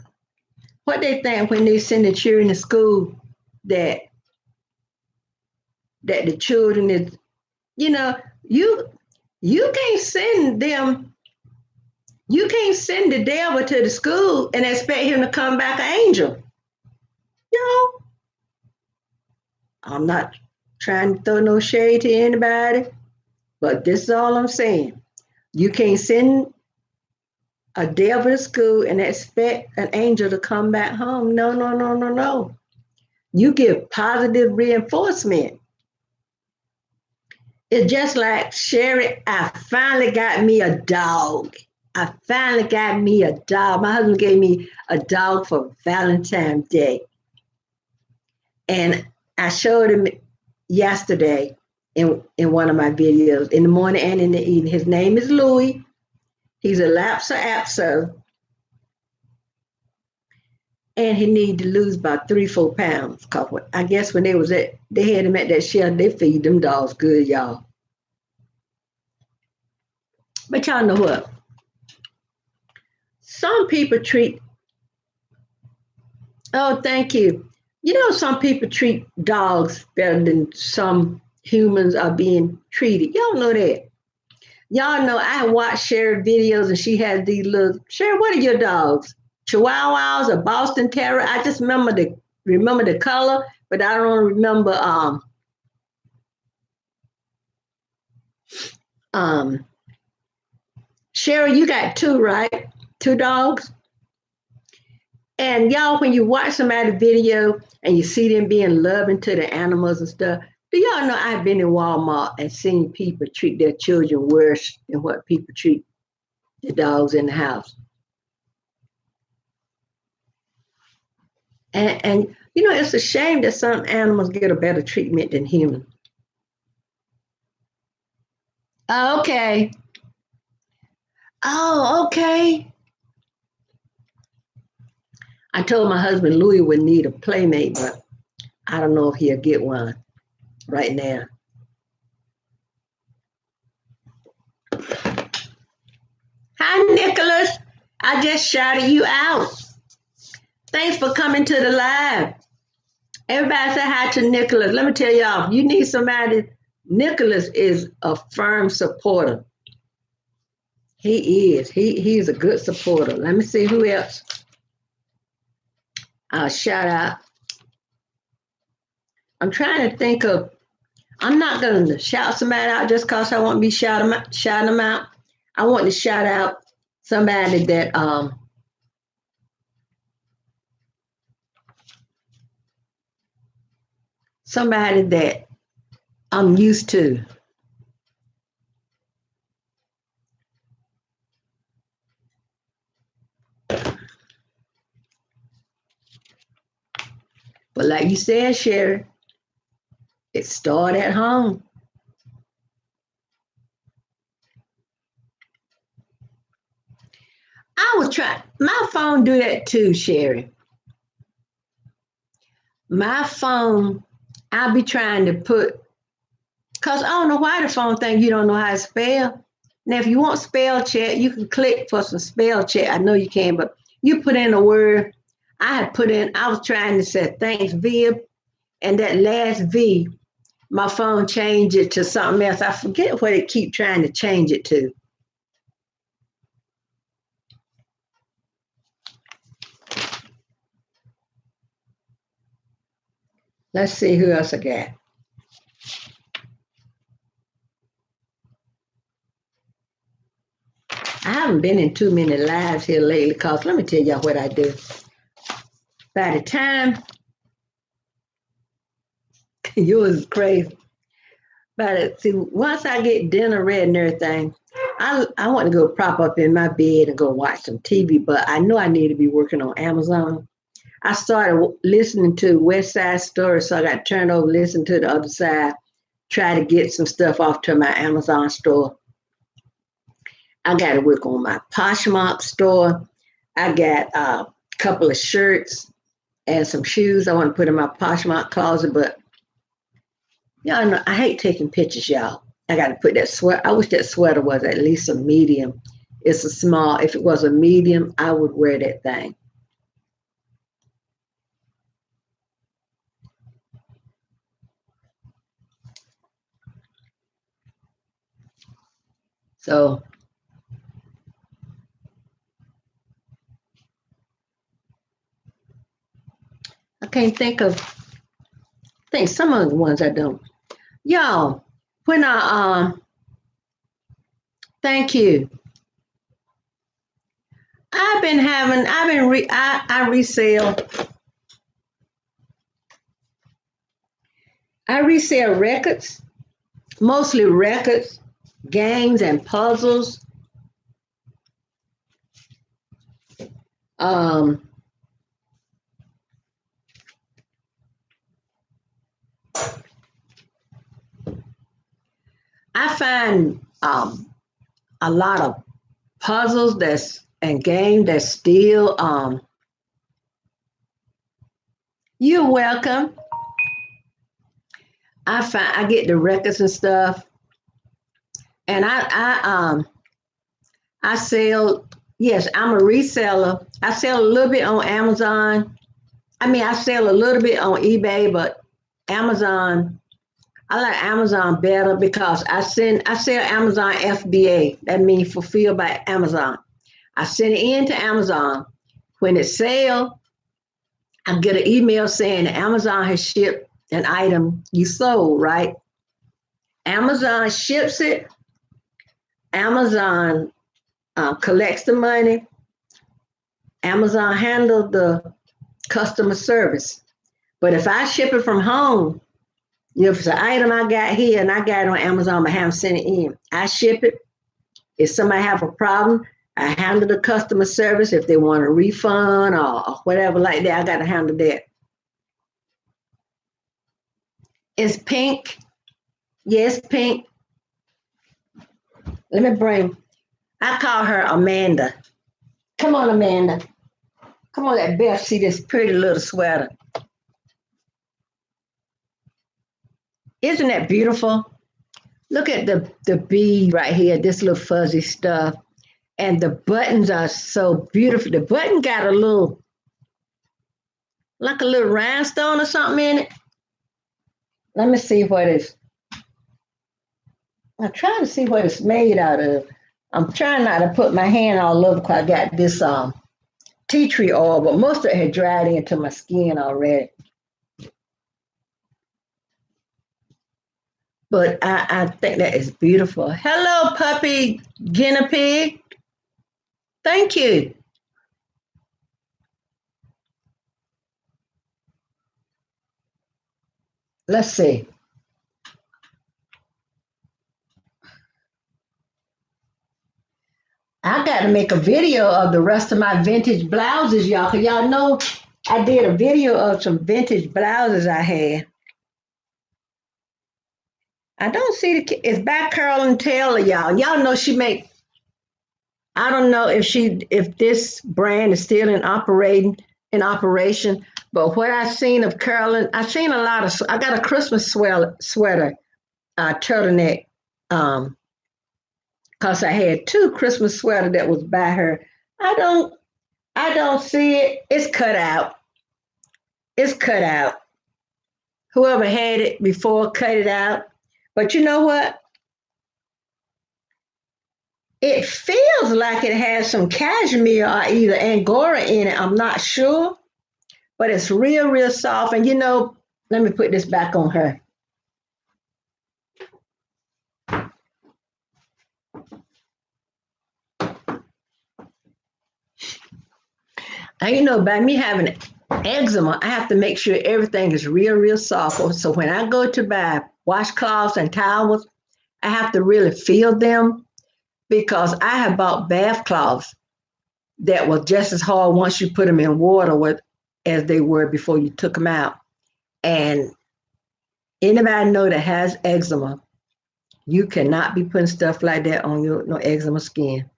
what they think when they send the children to school that the children is, you know, you can't send them, you can't send the devil to the school and expect him to come back an angel. You know, I'm not trying to throw no shade to anybody, but this is all I'm saying. You can't send a devil to school and expect an angel to come back home. No, no, no, no, no. You give positive reinforcement. It's just like Sherry, I finally got me a dog. I finally got me a dog. My husband gave me a dog for Valentine's Day. And I showed him yesterday in one of my videos, in the morning and in the evening. His name is Louis. He's a Lhasa Apso. And he needed to lose about 3-4 pounds. Cause I guess when they had him at that shelter, they feed them dogs good, y'all. But y'all know what? Some people treat Oh, thank you. You know, some people treat dogs better than some humans are being treated. Y'all know that. Y'all know I watch Sherry videos and she has these little Sherry, what are your dogs? Chihuahuas or Boston Terrier? I just remember the color, but I don't remember um Sherry, you got two, right? Two dogs? And y'all, when you watch somebody video and you see them being loving to the animals and stuff, do y'all know I've been in Walmart and seen people treat their children worse than what people treat the dogs in the house? And you know, it's a shame that some animals get a better treatment than humans. Oh, okay. Oh, okay. I told my husband Louis would need a playmate, but I don't know if he'll get one right now. Hi, Nicholas. I just shouted you out. Thanks for coming to the live. Everybody say hi to Nicholas. Let me tell y'all, if you need somebody, Nicholas is a firm supporter. He is. He's a good supporter. Let me see who else I'll shout out. I'm trying to think of, I'm not going to shout somebody out just because I want to be shouting them out. I want to shout out somebody that I'm used to. But like you said, Sherry, it started at home. I was trying, my phone do that too, Sherry. My phone, I'll be trying to put, because I don't know why the phone think you don't know how to spell. Now, if you want spell check, you can click for some spell check. I know you can, but you put in a word. I was trying to say thanks, Viv, and that last V, my phone changed it to something else. I forget what it keep trying to change it to. Let's see who else I got. I haven't been in too many lives here lately because let me tell y'all what I do. By the time yours is crazy. But see, once I get dinner ready and everything, I want to go prop up in my bed and go watch some TV. But I know I need to be working on Amazon. I started listening to West Side Story, so I got turned over, listen to the other side, try to get some stuff off to my Amazon store. I got to work on my Poshmark store. I got a couple of shirts and some shoes I want to put in my Poshmark closet, but y'all know I hate taking pictures, y'all. I got to put that sweater. I wish that sweater was at least a medium. It's a small. If it was a medium, I would wear that thing. So I can't think of. I think some of the ones I don't. Y'all, when thank you. I resell records, mostly records, games and puzzles. Um, I find a lot of puzzles that's and games that still you're welcome. I get the records and stuff and I sell, yes, I'm a reseller. I sell a little bit on Amazon I mean, I sell a little bit on eBay, but Amazon, I like Amazon better because I sell Amazon FBA. That means fulfilled by Amazon. I send it in to Amazon. When it's sale, I get an email saying that Amazon has shipped an item you sold, right? Amazon ships it. Amazon collects the money. Amazon handles the customer service. But if I ship it from home, if it's an item I got here and I got it on Amazon, I have sent it in. I ship it. If somebody have a problem, I handle the customer service. If they want a refund or whatever like that, I got to handle that. It's pink. Yes, pink. Let me bring. I call her Amanda. Come on, Amanda. Come on, let Beth see this pretty little sweater. Isn't that beautiful? Look at the bead right here, this little fuzzy stuff. And the buttons are so beautiful. The button got a little, like a little rhinestone or something in it. Let me see what it's, I'm trying to see what it's made out of. I'm trying not to put my hand all over because I got this tea tree oil, but most of it had dried into my skin already. But I think that is beautiful. Hello, puppy guinea pig. Thank you. Let's see. I got to make a video of the rest of my vintage blouses, y'all. Cause y'all know I did a video of some vintage blouses I had. I don't see it's by Carolyn Taylor, y'all. Y'all know she make. I don't know if this brand is still in operation. But what I've seen of Carolyn, I've seen a lot of. I got a Christmas sweater, turtleneck, um, cause I had two Christmas sweater that was by her. I don't I don't see it. It's cut out. It's cut out. Whoever had it before cut it out. But you know what? It feels like it has some cashmere or either angora in it. I'm not sure, but it's real, real soft. And let me put this back on her. And by me having eczema, I have to make sure everything is real, real soft. So when I go to buy washcloths and towels, I have to really feel them because I have bought bath cloths that were just as hard once you put them in water as they were before you took them out. And anybody know that has eczema, you cannot be putting stuff like that on your no eczema skin.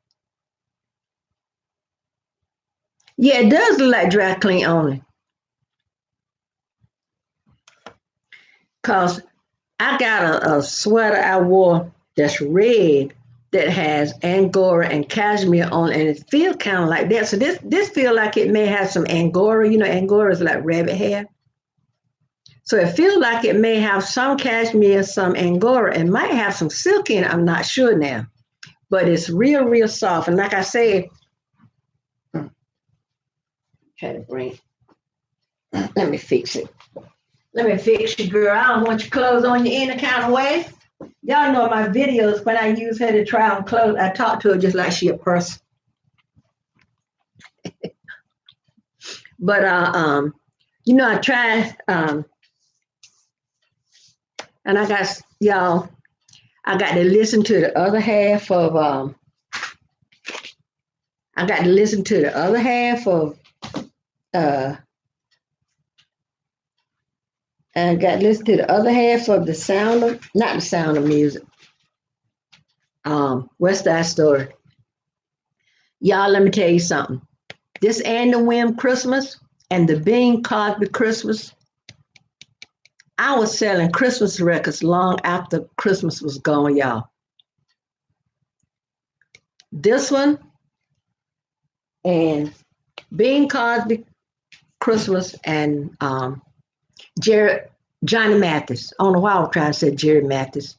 Yeah, it does look like dry clean only. Cause I got a sweater I wore that's red that has angora and cashmere on, and it feels kind of like that. So this feel like it may have some angora. Angora is like rabbit hair. So it feels like it may have some cashmere, some angora, and might have some silk in it. I'm not sure now, but it's real, real soft. And like I said, try to bring. Let me fix it. Let me fix you, girl. I don't want your clothes on you any kind of way. Y'all know my videos when I use her to try on clothes, I talk to her just like she a person. But I tried and I got y'all. I got to listen to the other half of. I got to listen to the other half of. Uh, and I got to listen to the other half of the sound of, not the sound of music. West Side Story. Y'all, let me tell you something. This Andy Wim Christmas and the Bing Crosby Christmas, I was selling Christmas records long after Christmas was gone, y'all. This one and Bing Crosby Christmas and Jerry, Johnny Mathis. I don't know why I was trying to say Jerry Mathis.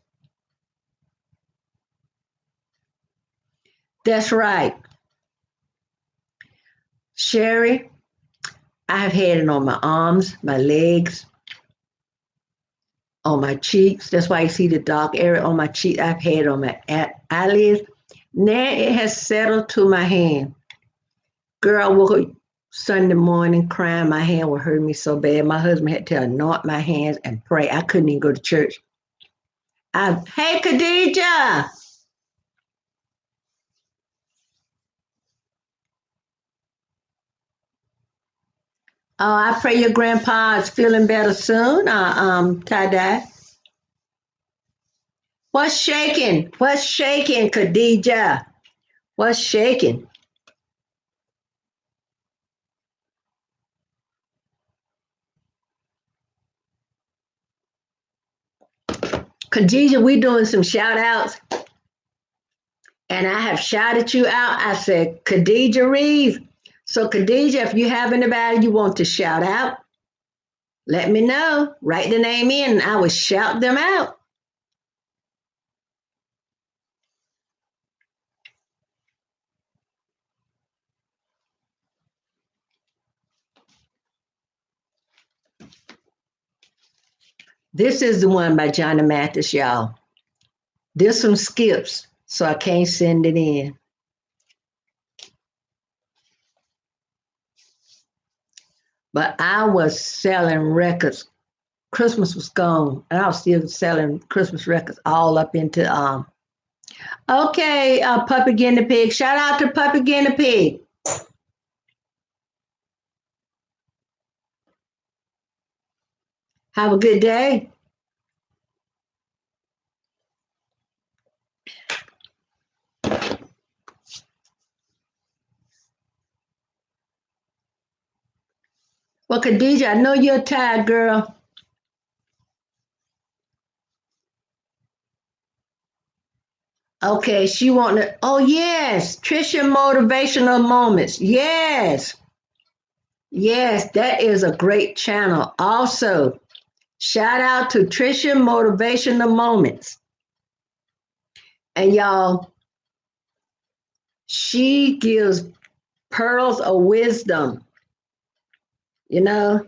That's right. Sherry, I've had it on my arms, my legs, on my cheeks. That's why you see the dark area on my cheek. I've had it on my eyelids. Now it has settled to my hand. Girl, I woke up Sunday morning crying. My hand would hurt me so bad. My husband had to anoint my hands and pray. I couldn't even go to church. Hey, Khadija. Oh, I pray your grandpa is feeling better soon. Tie-dye. What's shaking? What's shaking, Khadija? What's shaking? Khadija, we doing some shout outs, and I have shouted you out. I said, Khadija Reeve. So, Khadija, if you have anybody you want to shout out, let me know. Write the name in, and I will shout them out. This is the one by Johnny Mathis, y'all. This one skips, so I can't send it in. But I was selling records. Christmas was gone, and I was still selling Christmas records all up into Okay, Puppy Guinea Pig. Shout out to Puppy Guinea Pig. Have a good day. Well, Khadija, I know you're tired, girl. Okay, she wanted. Oh yes, Trisha motivational moments. Yes, yes, that is a great channel. Also, shout out to Trisha motivational moments. And y'all, she gives pearls of wisdom. You know,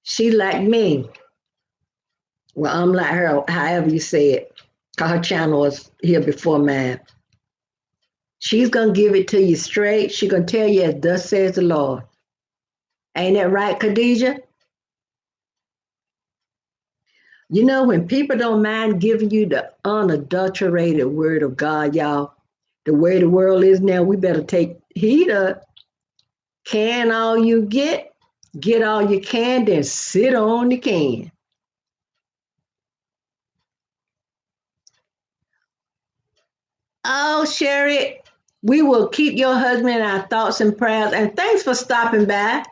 she like me. Well, I'm like her, however you say it. Cause her channel was here before mine. She's gonna give it to you straight. She's gonna tell you, as thus says the Lord. Ain't that right, Khadijah? You know, when people don't mind giving you the unadulterated word of God, y'all, the way the world is now, we better take heed of. Can all you get all you can, then sit on the can. Oh, Sherry, we will keep your husband in our thoughts and prayers. And thanks for stopping by.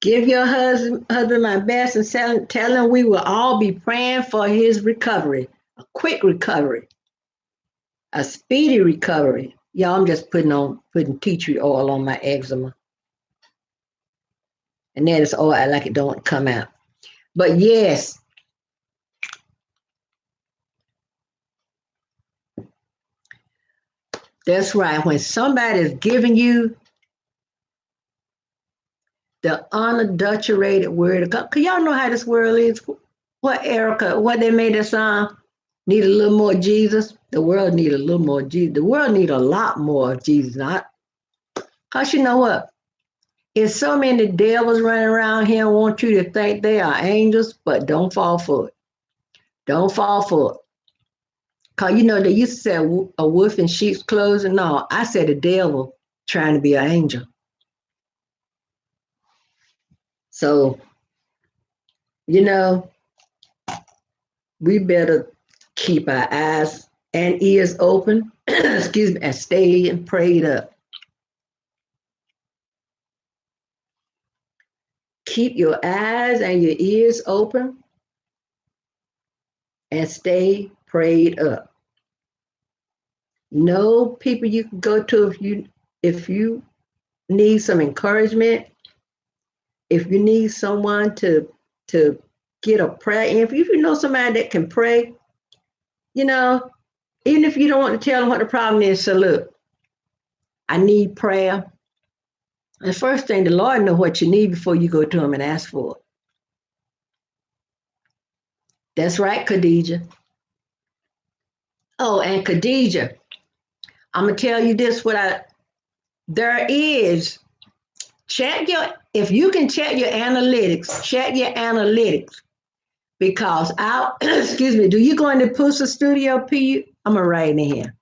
Give your husband my best and tell him we will all be praying for his recovery, a quick recovery, a speedy recovery. Y'all, I'm just putting tea tree oil on my eczema, and that is all I like it don't come out. But yes, that's right. When somebody is giving you the unadulterated word of God, cause y'all know how this world is. What Erica, what they made us need a little more Jesus. The world need a little more Jesus. The world need a lot more of Jesus. Not cause you know what? There's so many devils running around here want you to think they are angels, but don't fall for it. Don't fall for it. Cause you know they used to say a wolf in sheep's clothing. No, I said a devil trying to be an angel. So, you know, we better keep our eyes and ears open, excuse me, and stay and prayed up. Keep your eyes and your ears open and stay prayed up. Know people you can go to if you need some encouragement, if you need someone to get a prayer in, if you know somebody that can pray, you know, even if you don't want to tell them what the problem is, so look, I need prayer. The first thing, the Lord knows what you need before you go to him and ask for it. That's right, Khadijah. Oh, and Khadijah, I'm gonna tell you this: there is if you can check your analytics because I excuse me. Do you go into Pusa Studio P? I'm gonna write in here.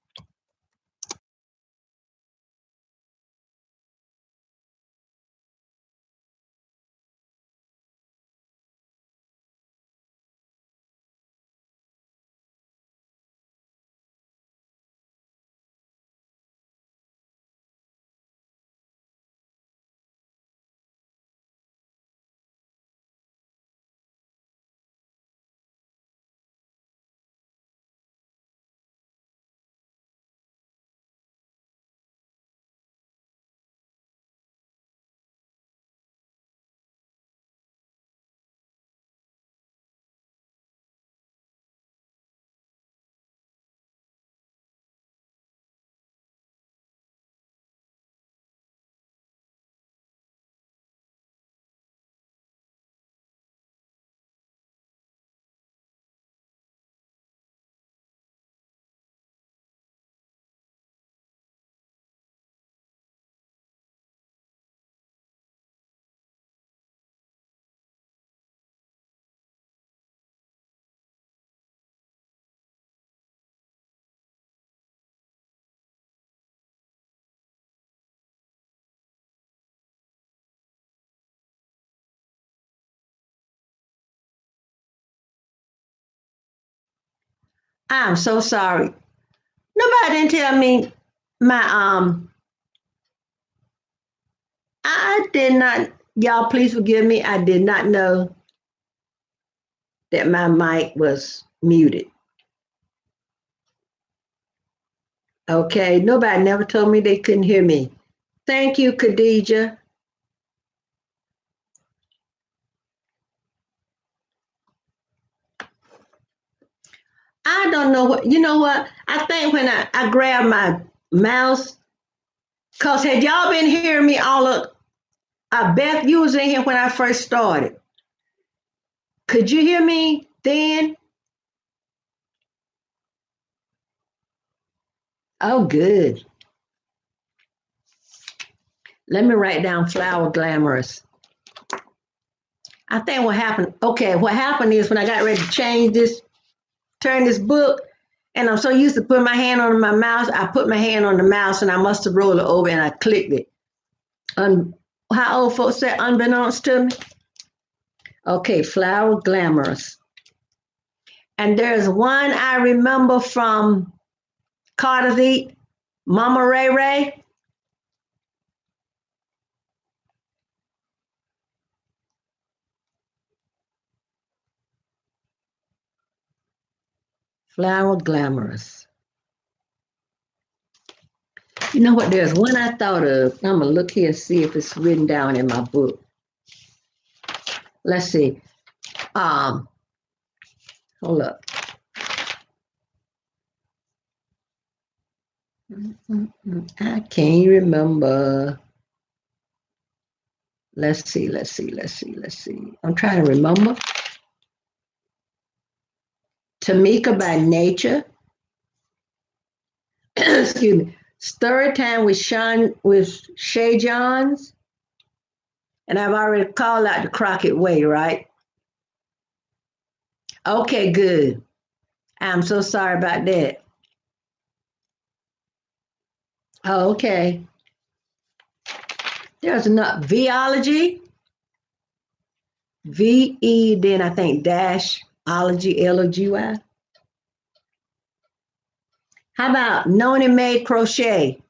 I'm so sorry. Nobody didn't tell me my I did not, y'all please forgive me. I did not know that my mic was muted. Okay, nobody never told me they couldn't hear me. Thank you, Khadijah. I don't know what, you know what? I think when I grabbed my mouse, because had y'all been hearing me all of, Beth, you was in here when I first started. Could you hear me then? Oh, good. Let me write down flower glamorous. I think what happened is when I got ready to change this, turn this book, and I'm so used to putting my hand on my mouse, I put my hand on the mouse and I must have rolled it over and I clicked it. How old folks say unbeknownst to me? Okay, flower glamorous. And there's one I remember from Carter's Eat, Mama Ray Ray. Flower glamorous. You know what? There's one I thought of. I'm gonna look here and see if it's written down in my book. Let's see. Um, hold up. I can't remember. Let's see. I'm trying to remember. Tamika by Nature. Excuse me. Story time with Shay Johns. And I've already called out the Crockett Way, right? Okay, good. I'm so sorry about that. Oh, okay. There's enough Vology. VE, then I think dash ology, Logy. How about Noni Made Crochet?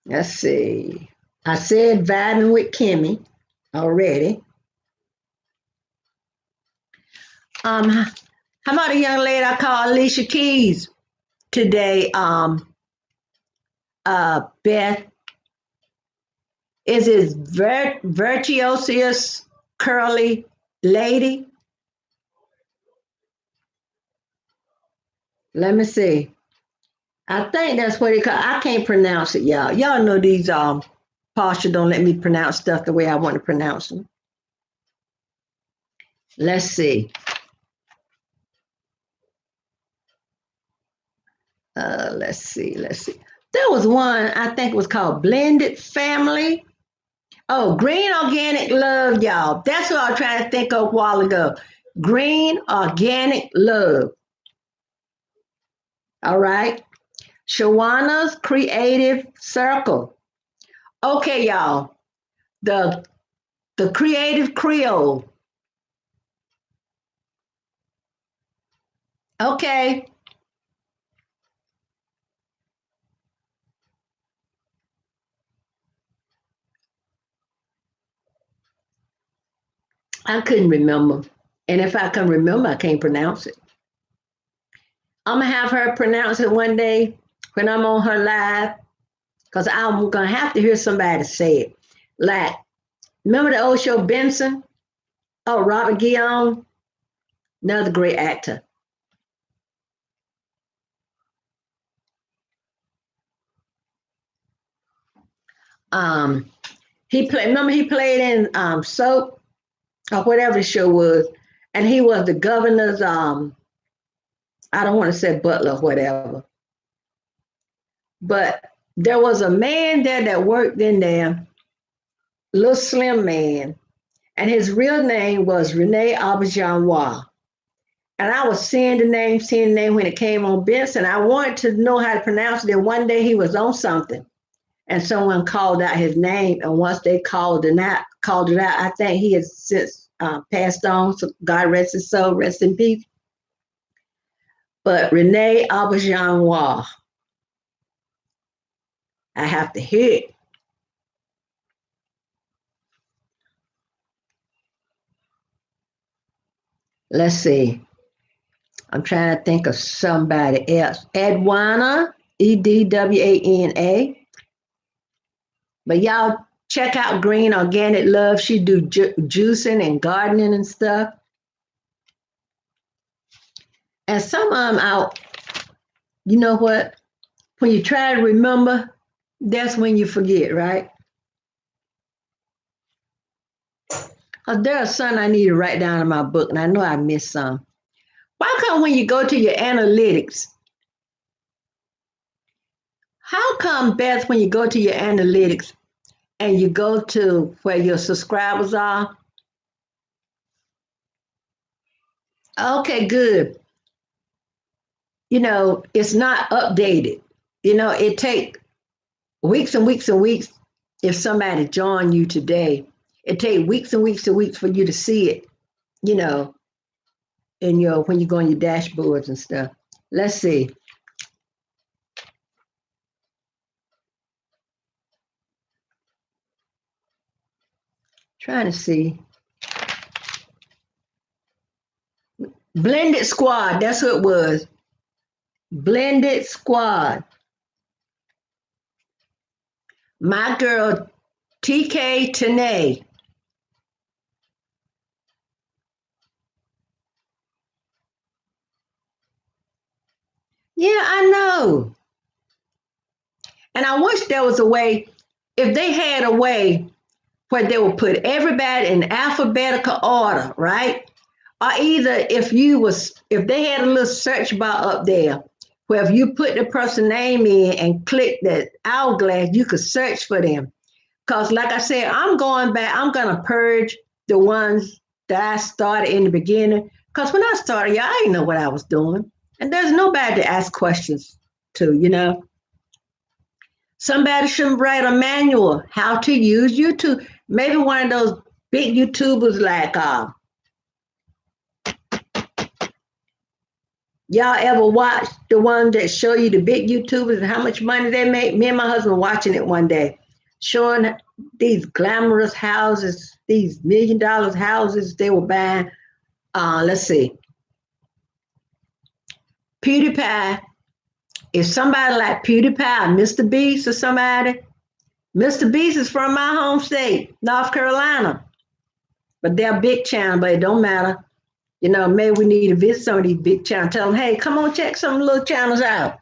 Let's see. I said vibing with Kimmy already. Um, How about a young lady I call Alicia Keys today? Beth, is it virtuosious curly lady? Let me see. I think that's what it called. I can't pronounce it, y'all. Y'all know these Pasha don't let me pronounce stuff the way I want to pronounce them. Let's see. Let's see. Let's see. There was one I think it was called Blended Family. Oh, Green Organic Love, y'all. That's what I was trying to think of a while ago. Green Organic Love. All right. Shawana's Creative Circle. Okay, y'all. The the Creative Creole. Okay. I couldn't remember. And if I can remember, I can't pronounce it. I'm gonna have her pronounce it one day when I'm on her live, because I'm gonna have to hear somebody say it. Like, remember the old show Benson? Oh, Robert Guillaume, another great actor. Um, he played. Remember he played in Soap or whatever the show was, and he was the governor's. I don't want to say butler or whatever, but there was a man there that worked in there, little slim man, and his real name was Rene Auberjonois. And I was seeing the name when it came on Benson. I wanted to know how to pronounce it. And one day he was on something, and someone called out his name. And once they called it out, I think he has since passed on. So God rest his soul, rest in peace. But Rene Auberjonois, I have to hear it. Let's see. I'm trying to think of somebody else. Edwana, Edwana. But y'all check out Green Organic Love. She do juicing and gardening and stuff. And some of them out, you know what? When you try to remember, that's when you forget, right? There are some I need to write down in my book, and I know I missed some. Why come when you go to your analytics, how come, Beth, when you go to your analytics and you go to where your subscribers are? Okay, good. It's not updated. It take weeks and weeks and weeks. If somebody joined you today, it take weeks and weeks and weeks for you to see it, you know, in your when you go on your dashboards and stuff. Let's see. Trying to see. Blended Squad, that's who it was. Blended Squad. My girl TK Tanae. Yeah, I know. And I wish there was a way, if they had a way where they would put everybody in alphabetical order, right? Or either if they had a little search bar up there where if you put the person name in and click that hourglass, you could search for them. Because like I said, I'm going back, I'm gonna purge the ones that I started in the beginning. Because when I started, yeah, I didn't know what I was doing. And there's nobody to ask questions to. Somebody should write a manual how to use YouTube. Maybe one of those big YouTubers like y'all ever watch the ones that show you the big YouTubers and how much money they make? Me and my husband watching it one day, showing these glamorous houses, these $1 million houses they were buying. Let's see. PewDiePie, if somebody like PewDiePie or Mr. Beast or somebody, Mr. Beast is from my home state, North Carolina, but they're a big channel, but it don't matter. You know, maybe we need to visit some of these big channels. Tell them, hey, come on, check some little channels out.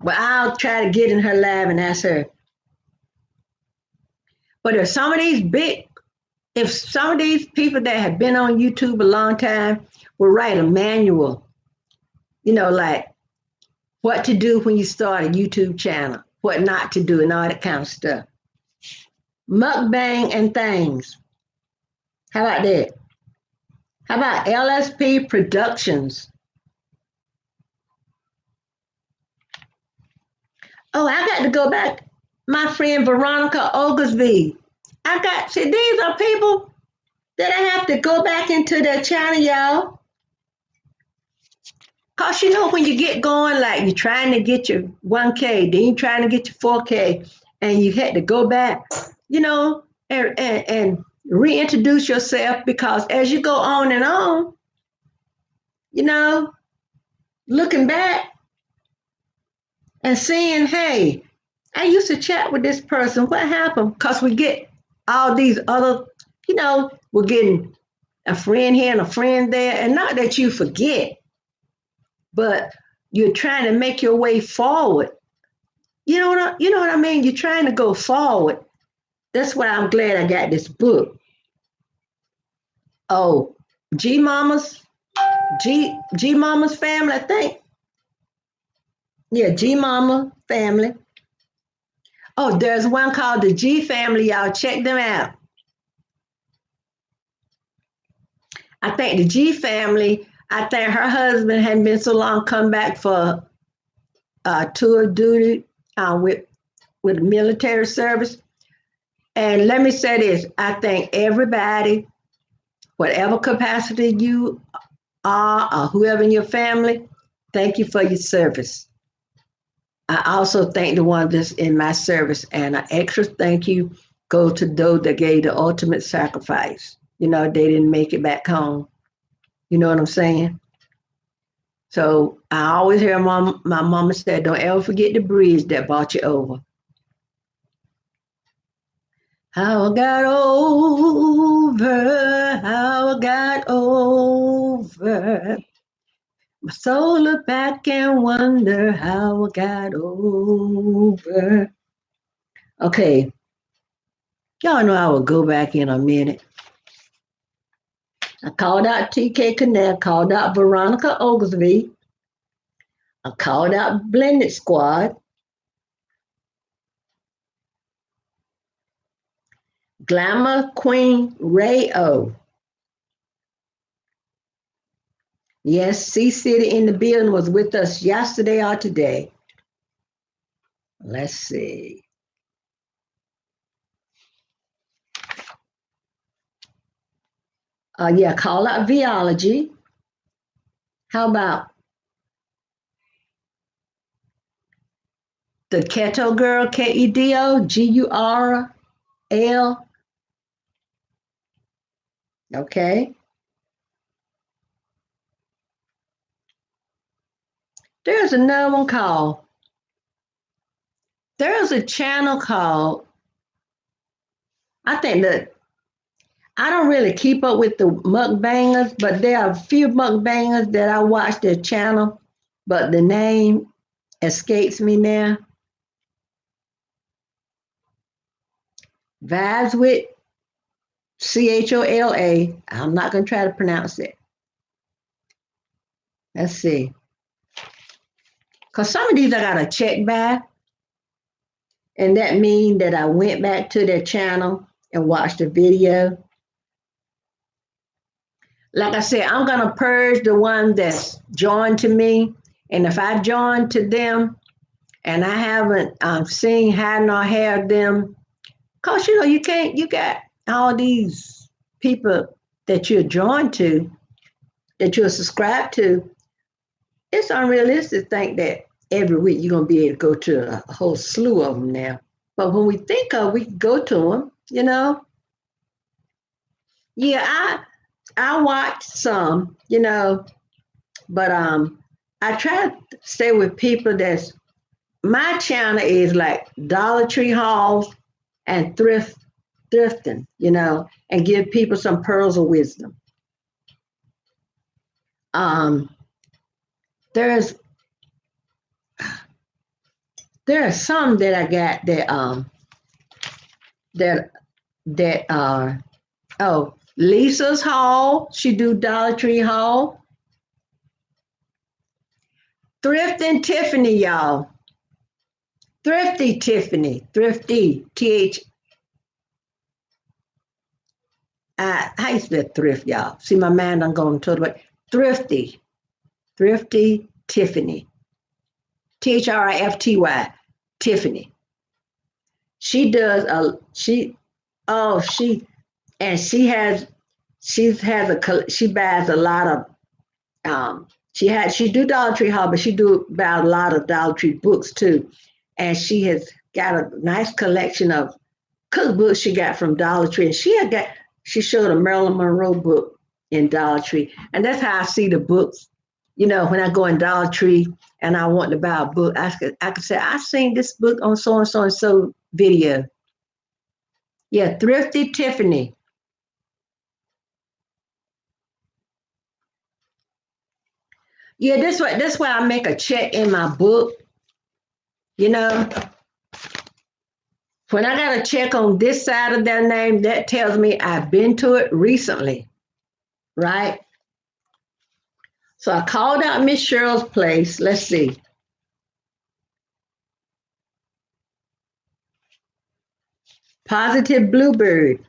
But I'll try to get in her live and ask her. But if some of these big, if some of these people that have been on YouTube a long time will write a manual, you know, like what to do when you start a YouTube channel, what not to do, and all that kind of stuff. Mukbang and things. How about that? How about LSP Productions? Oh, I got to go back. My friend Veronica Oglesby. See, these are people that I have to go back into their channel, y'all. Cause you know when you get going, like you're trying to get your 1K, then you're trying to get your 4K, and you had to go back, you know, and reintroduce yourself because as you go on, you know, looking back and seeing, hey, I used to chat with this person. What happened? Because we get all these other, you know, we're getting a friend here and a friend there. And not that you forget, but you're trying to make your way forward. You know what I mean? You're trying to go forward. That's why I'm glad I got this book. Oh, G Mama's G Mama's family, I think. Yeah, G Mama family. Oh, there's one called the G family, y'all. Check them out. I think the G family, I think her husband hadn't been so long come back for tour duty with military service. And let me say this, I think everybody, whatever capacity you are or whoever in your family, thank you for your service. I also thank the one that's in my service, and an extra thank you go to those that gave the ultimate sacrifice. You know, they didn't make it back home. You know what I'm saying? So I always hear my mama say, don't ever forget the bridge that brought you over. How I got over, how I got over. My soul look back and wonder how I got over. Okay, y'all know I will go back in a minute. I called out TK Connect, called out Veronica Oglesby. I called out Blended Squad. Glamour Queen Ray O. Yes, C City in the building was with us yesterday or today. Let's see. Yeah, call out Viology. How about the Keto Girl, Kedo, Gurl? Okay. There's another one called, there's a channel called, I think that, I don't really keep up with the mukbangers, but there are a few mukbangers that I watch their channel, but the name escapes me now. Vibes with Chola. I'm not going to try to pronounce it. Let's see. Because some of these I got to check back. And that means that I went back to their channel and watched the video. Like I said, I'm going to purge the one that's joined to me. And if I join to them and I haven't seen how nor heard them, because, you know, you got all these people that you're joined to, that you're subscribed to. It's unrealistic to think that every week you're going to be able to go to a whole slew of them now. But when we think of, we can go to them, you know. Yeah, I watch some, but I try to stay with people that's my channel is like Dollar Tree hauls and thrifting, and give people some pearls of wisdom. Um, there's there are some that I got that that are Lisa's haul. She do Dollar Tree haul. Thrifting Tiffany, y'all. Thrifty Tiffany. Thrifty how you spell thrift, y'all? See, my mind done gone to the way. Thrifty. Thrifty Tiffany. Thrifty Tiffany. She does she and she buys a lot of she do Dollar Tree haul, but she do buy a lot of Dollar Tree books too. And she has got a nice collection of cookbooks she got from Dollar Tree. And she showed a Marilyn Monroe book in Dollar Tree. And that's how I see the books. When I go in Dollar Tree and I want to buy a book, I could say, I seen this book on so and so and so video. Yeah, Thrifty Tiffany. Yeah, this way I make a check in my book. You know, when I got a check on this side of their name, that tells me I've been to it recently, right? So I called out Miss Cheryl's place. Let's see. Positive Bluebird.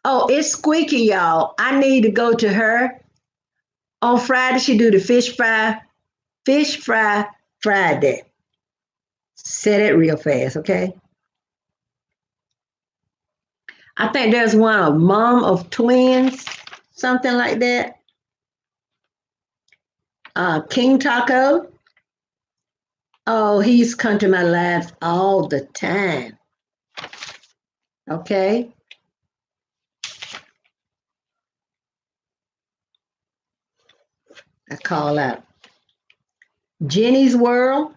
Oh, it's squeaky, y'all. I need to go to her. On Friday, she do the fish fry Friday. Say it real fast, okay? I think there's one of Mom of Twins, something like that. King Taco. Oh, he's come to my lives all the time. Okay. I call out Jenny's World.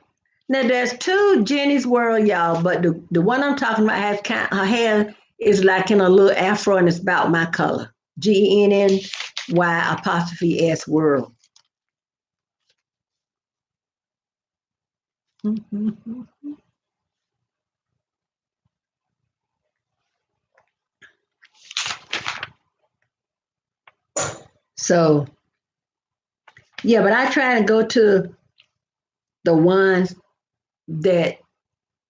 Now there's two Jenny's World, y'all, but the one I'm talking about her hair is like in a little afro and it's about my color. GENNY apostrophe S World. So yeah, but I try to go to the ones that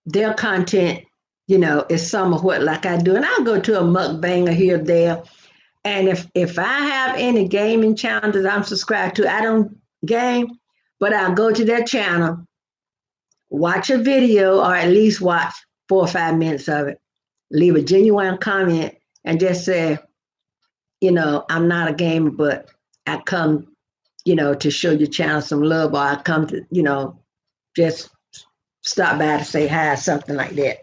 their content, is some of what like I do. And I'll go to a mukbanger here or there. And if I have any gaming channel that I'm subscribed to, I don't game, but I'll go to their channel, watch a video, or at least watch 4 or 5 minutes of it, leave a genuine comment, and just say, I'm not a gamer, but I come, to show your channel some love, or I come to, just stop by to say hi, something like that.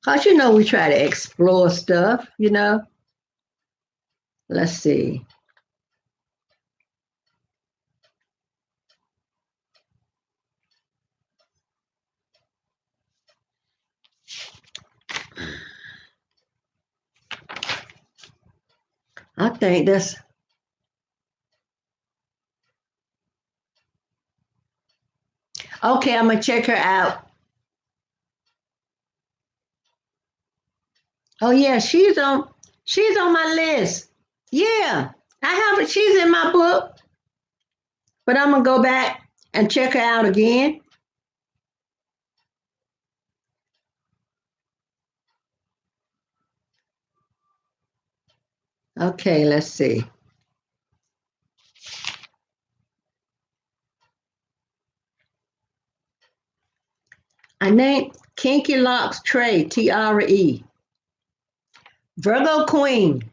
Cause we try to explore stuff. Let's see. I think that's okay. I'm gonna check her out. Oh yeah, she's on my list. Yeah, I have it. She's in my book, but I'm gonna go back and check her out again. Okay, let's see. I named Kinky Locks Trey TRE Virgo Queen.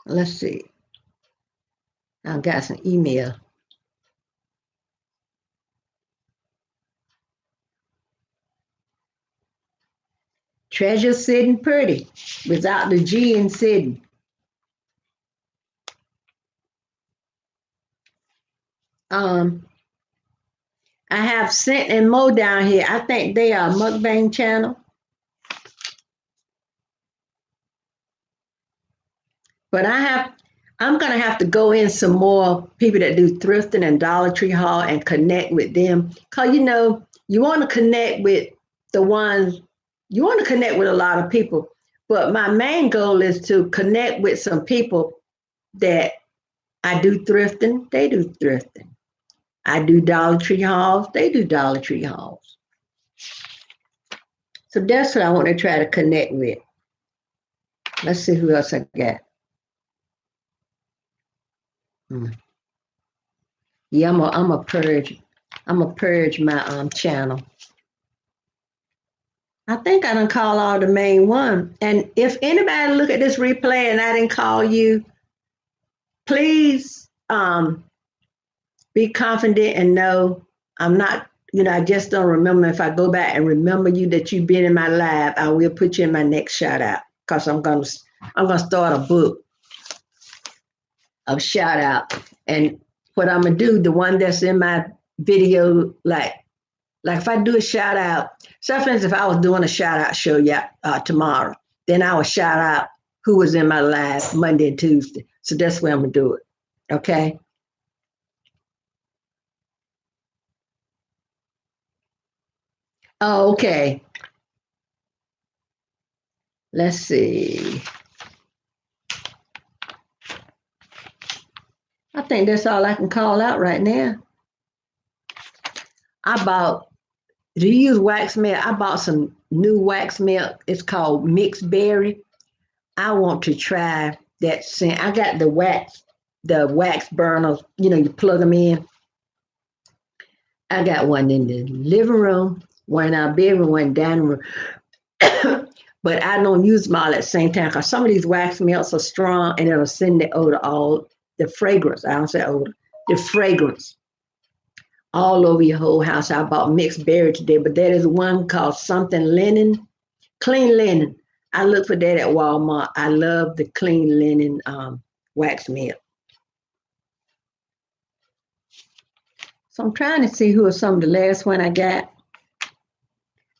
Let's see. I got some email. Treasure sitting pretty without the G in sitting. Um, I have Scent and Mo down here. I think they are a mukbang channel, but I'm gonna have to go in some more people that do thrifting and Dollar Tree haul and connect with them. Cause you want to connect with the ones you want to connect with a lot of people. But my main goal is to connect with some people that I do thrifting, they do thrifting. I do Dollar Tree hauls, they do Dollar Tree hauls. So that's what I want to try to connect with. Let's see who else I got. Hmm. Yeah, I'm a purge. I'm a purge my channel. I think I done call all the main one. And if anybody look at this replay and I didn't call you, please be confident and know I'm not. I just don't remember. If I go back and remember you that you've been in my live, I will put you in my next shout out because I'm gonna start a book of shout out. And what I'm gonna do, the one that's in my video, like if I do a shout out, so for instance, if I was doing a shout out show tomorrow, then I would shout out who was in my live Monday and Tuesday. So that's where I'm gonna do it. Okay. Oh, okay. Let's see. I think that's all I can call out right now. I bought, do you use wax milk? I bought some new wax milk. It's called Mixed Berry. I want to try that scent. I got the wax burners, you plug them in. I got one in the living room, one in our bedroom, one dining room. But I don't use them all at the same time because some of these wax melts are strong and it'll send the odor all the fragrance. I don't say odor, the fragrance all over your whole house. I bought Mixed Berry today, but there is one called something linen, clean linen. I look for that at Walmart. I love the clean linen wax melt. So I'm trying to see who are some of the last one I got.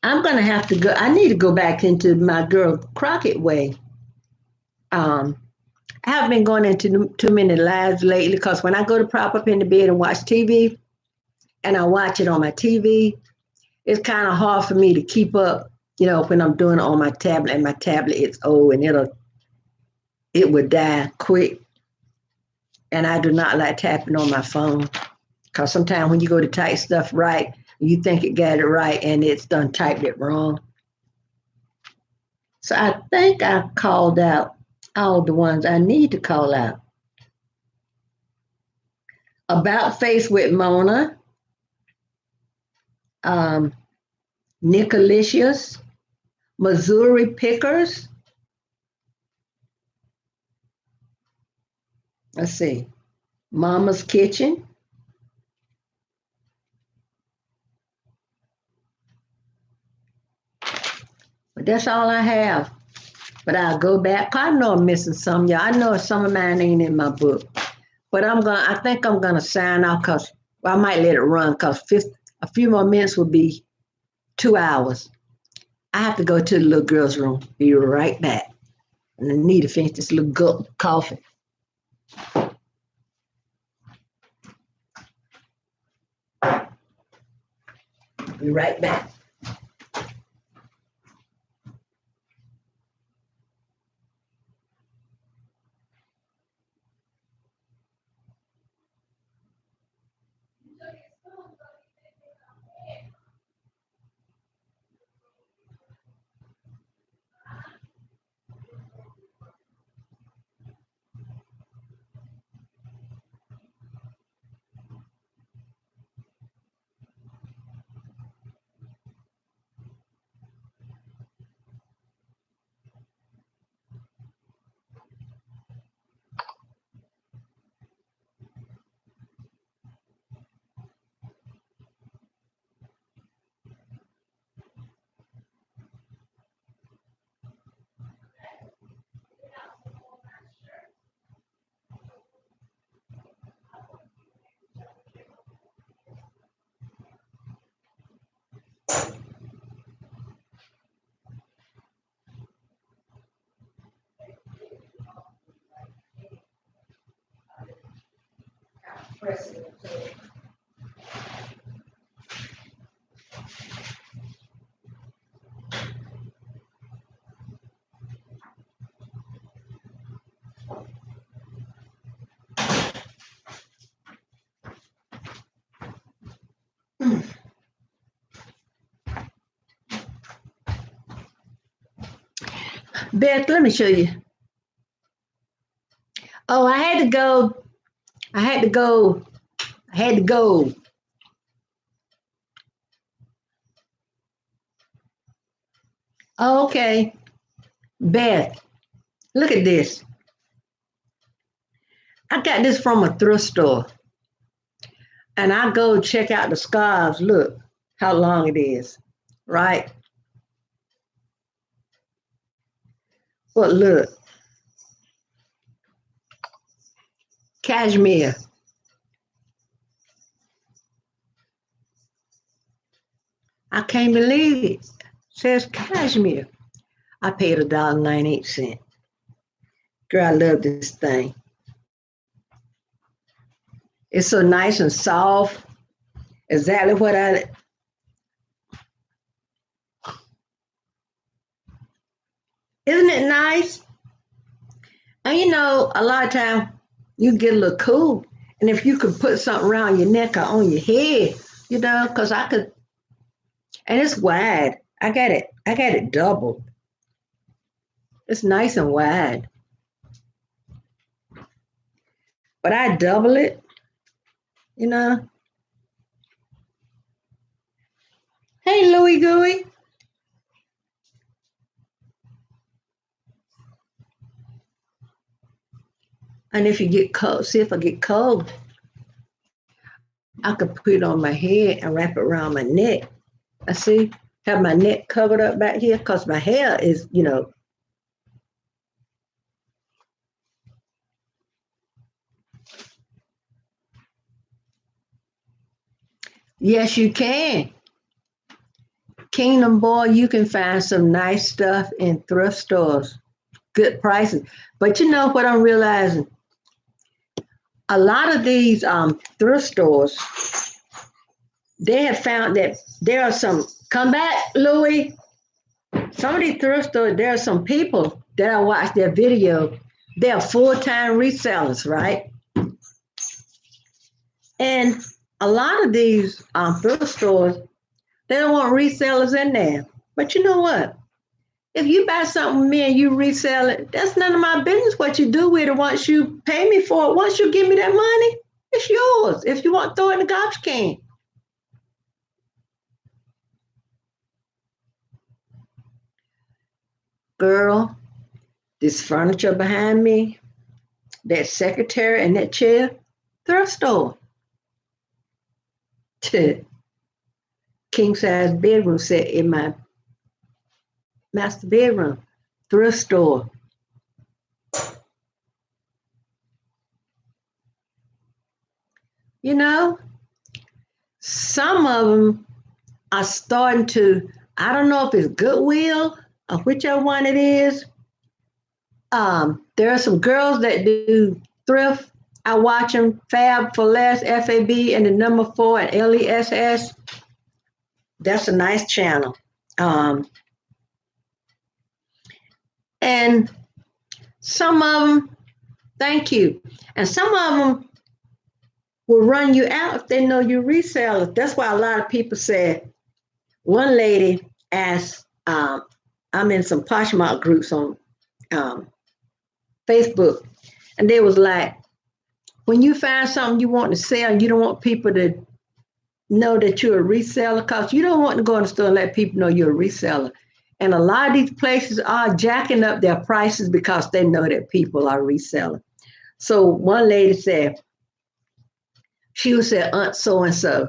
I'm gonna have to go. I need to go back into my girl Crockett way. Um, I haven't been going into too many lives lately because when I go to prop up in the bed and watch TV, and I watch it on my TV, it's kind of hard for me to keep up. When I'm doing it on my tablet, and my tablet is old and it would die quick. And I do not like tapping on my phone because sometimes when you go to type stuff right, you think it got it right and it's done typed it wrong. So I think I called out all the ones I need to call out. About Face with Mona, um, Nicolicious, Missouri Pickers. Let's see, Mama's Kitchen. But that's all I have. But I'll go back. I know I'm missing some, y'all. I know some of mine ain't in my book. But I think I'm gonna sign off because I might let it run because a few more minutes will be 2 hours. I have to go to the little girl's room. Be right back. And I need to finish this little gulp of coffee. Be right back. Beth, let me show you. Oh, I had to go. I had to go. I had to go. Oh, okay. Beth, look at this. I got this from a thrift store. And I go check out the scarves. Look how long it is, right? But look, cashmere. I can't believe it. It says cashmere. I paid $1.98. Girl, I love this thing. It's so nice and soft. Exactly what I. Isn't it nice? And you know, a lot of time you get a little cool. And if you could put something around your neck or on your head, you know, because I could, and it's wide. I got it. I got it double. It's nice and wide. But I double it, you know. Hey, Louie Gooey. And if you get cold, see if I get cold, I could put it on my head and wrap it around my neck. I see, have my neck covered up back here because my hair is, you know. Yes, you can. Kingdom Boy, you can find some nice stuff in thrift stores, good prices. But you know what I'm realizing? A lot of these thrift stores, they have found that there are some, come back, Louis. Some of these thrift stores, there are some people that I watch their video. They are full-time resellers, right? And a lot of these thrift stores, they don't want resellers in there. But you know what? If you buy something from me and you resell it, that's none of my business what you do with it once you pay me for it. Once you give me that money, it's yours. If you want, throw it in the garbage can. Girl, this furniture behind me, that secretary and that chair, thrift store. King size bedroom set in my master bedroom, thrift store. You know, some of them are starting to, I don't know if it's Goodwill or whichever one it is. There are some girls that do thrift. I watch them, Fab for Less, FAB, and the number 4 and LESS. That's a nice channel. Um, and some of them, thank you. And some of them will run you out if they know you resellers. That's why a lot of people said, one lady asked, I'm in some Poshmark groups on um, Facebook, and they was like, when you find something you want to sell, you don't want people to know that you're a reseller because you don't want to go in the store and let people know you're a reseller. And a lot of these places are jacking up their prices because they know that people are reselling. So one lady said, she would say Aunt so and so.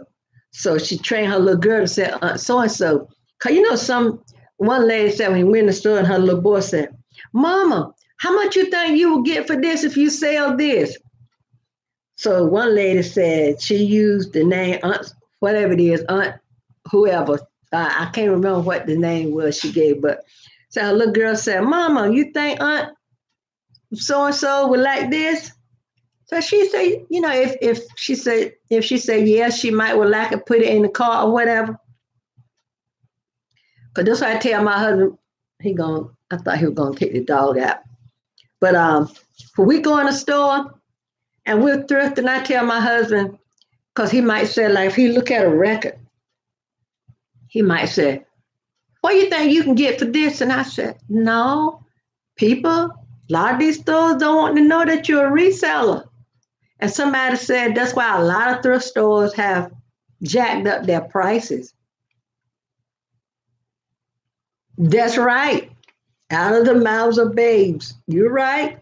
So she trained her little girl to say Aunt so and so. Cause you know one lady said when we went in the store and her little boy said, Mama, how much you think you will get for this if you sell this? So one lady said she used the name Aunt, whatever it is, Aunt whoever. I can't remember what the name was she gave, but so her little girl said, Mama, you think Aunt so and so would like this? So she said, if she said yes, she might would like to put it in the car or whatever. Cause this I tell my husband, I thought he was gonna take the dog out. But when we go in the store and we're thrifting, I tell my husband, cause he might say, like if he look at a record, he might say, what do you think you can get for this? And I said, no, people, a lot of these stores don't want to know that you're a reseller. And somebody said that's why a lot of thrift stores have jacked up their prices. That's right. Out of the mouths of babes. You're right.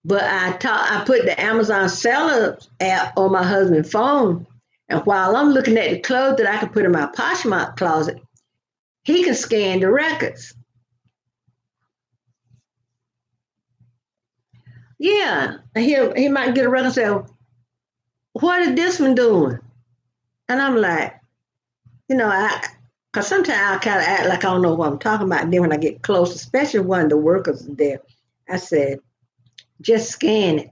But I put the Amazon seller app on my husband's phone. And while I'm looking at the clothes that I can put in my Poshmark closet, he can scan the records. Yeah. He might get a record and say, what is this one doing? And I'm like, because sometimes I kind of act like I don't know what I'm talking about. And then when I get close, especially when the workers are there, I said, just scan it.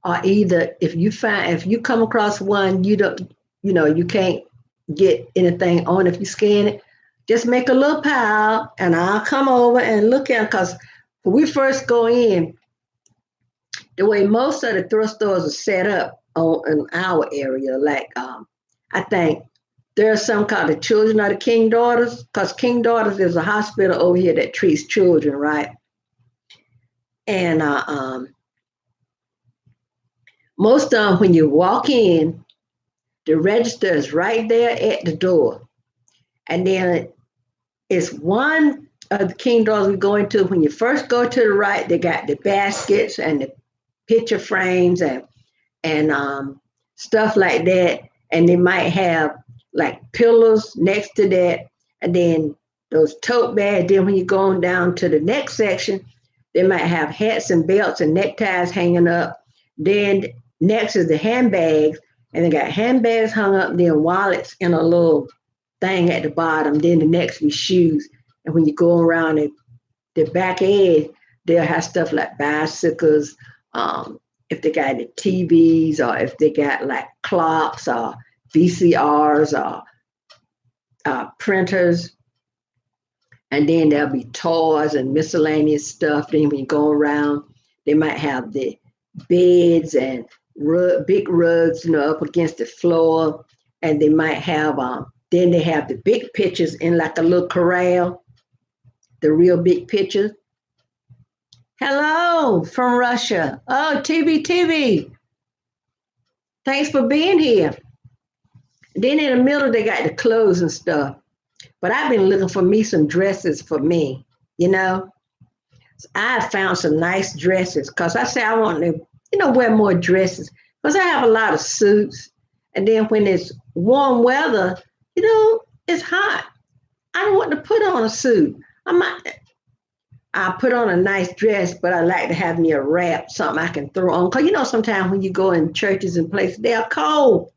Or either if you come across one you can't get anything on if you scan it, just make a little pile and I'll come over and look at it. Because when we first go in, the way most of the thrift stores are set up in our area, like I think there's some called the Children of the King Daughters, because King Daughters is a hospital over here that treats children, right? And most of them, when you walk in, the register is right there at the door. And then it's one of the King Daughters we go into. When you first go to the right, they got the baskets and the picture frames and stuff like that. And they might have like pillows next to that. And then those tote bags. Then when you go on down to the next section, they might have hats and belts and neckties hanging up. Then next is the handbags. And they got handbags hung up, then wallets in a little thing at the bottom. Then the next be shoes. And when you go around the back edge, they'll have stuff like bicycles, if they got the TVs or if they got like clocks or VCRs or printers. And then there'll be toys and miscellaneous stuff. Then when you go around, they might have the beds and big rugs, up against the floor. And they might have, then they have the big pictures in like a little corral, the real big pictures. Hello from Russia. Oh, TB. Thanks for being here. Then in the middle, they got the clothes and stuff. But I've been looking for me some dresses for me, you know. I found some nice dresses because I say I want to, wear more dresses because I have a lot of suits. And then when it's warm weather, it's hot. I don't want to put on a suit. I put on a nice dress, but I like to have me a wrap, something I can throw on. Because, sometimes when you go in churches and places, they are cold.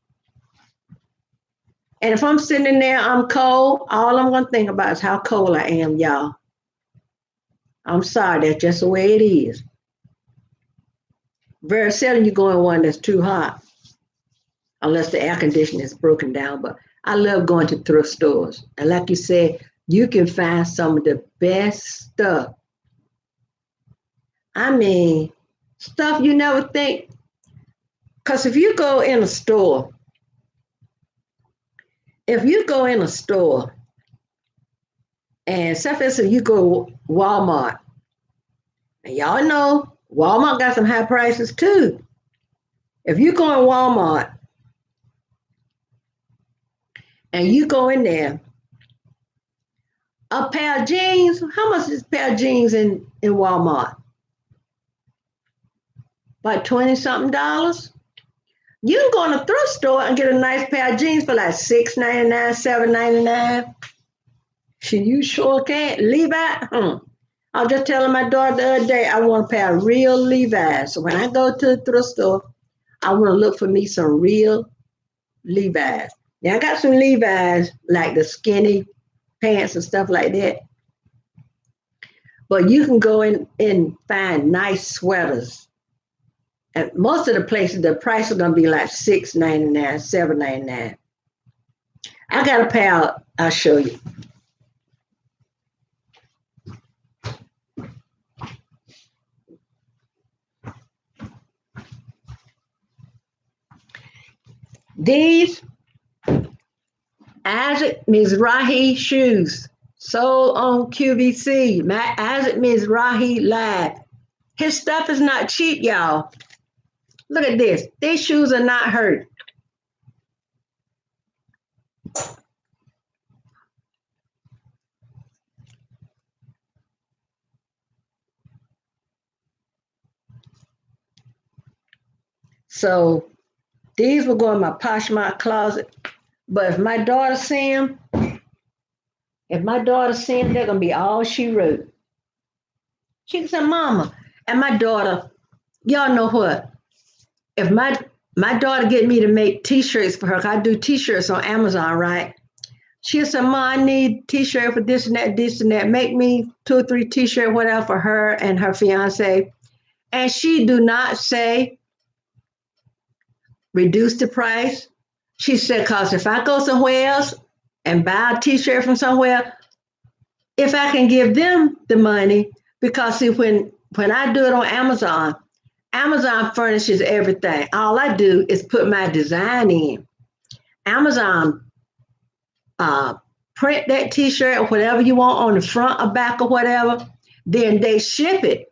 And if I'm sitting in there, I'm cold, all I'm going to think about is how cold I am, y'all. I'm sorry, that's just the way it is. Very seldom you go in one that's too hot, unless the air conditioner is broken down. But I love going to thrift stores. And like you said, you can find some of the best stuff. I mean, stuff you never think. Because if you go in a store and say, for instance, you go Walmart, and y'all know Walmart got some high prices too. If you go in Walmart and you go in there, a pair of jeans, how much is a pair of jeans in Walmart? Like 20 something dollars. You can go in a thrift store and get a nice pair of jeans for like $6.99, $7.99. You sure can't. Levi, I was just telling my daughter the other day, I want a pair of real Levi's. So when I go to the thrift store, I want to look for me some real Levi's. Now I got some Levi's, like the skinny pants and stuff like that. But you can go in and find nice sweaters. And most of the places, the price is gonna be like $6.99, $7.99. I got a pair. I'll show you. These Isaac Mizrahi shoes sold on QVC. Isaac Mizrahi live. His stuff is not cheap, y'all. Look at this. These shoes are not hurt. So these will go in my Poshmark closet. But if my daughter see them, they're gonna be all she wrote. She said, "Mama," and my daughter, y'all know what? If my daughter get me to make T-shirts for her, 'cause I do T-shirts on Amazon, right? She said, "Ma, I need T-shirt for this and that, this and that. Make me 2 or 3 T-shirt, whatever, for her and her fiance." And she do not say reduce the price. She said, "Cause if I go somewhere else and buy a T-shirt from somewhere, if I can give them the money, because see, when I do it on Amazon, Amazon furnishes everything. All I do is put my design in. Amazon uh, print that T-shirt or whatever you want on the front or back or whatever. Then they ship it,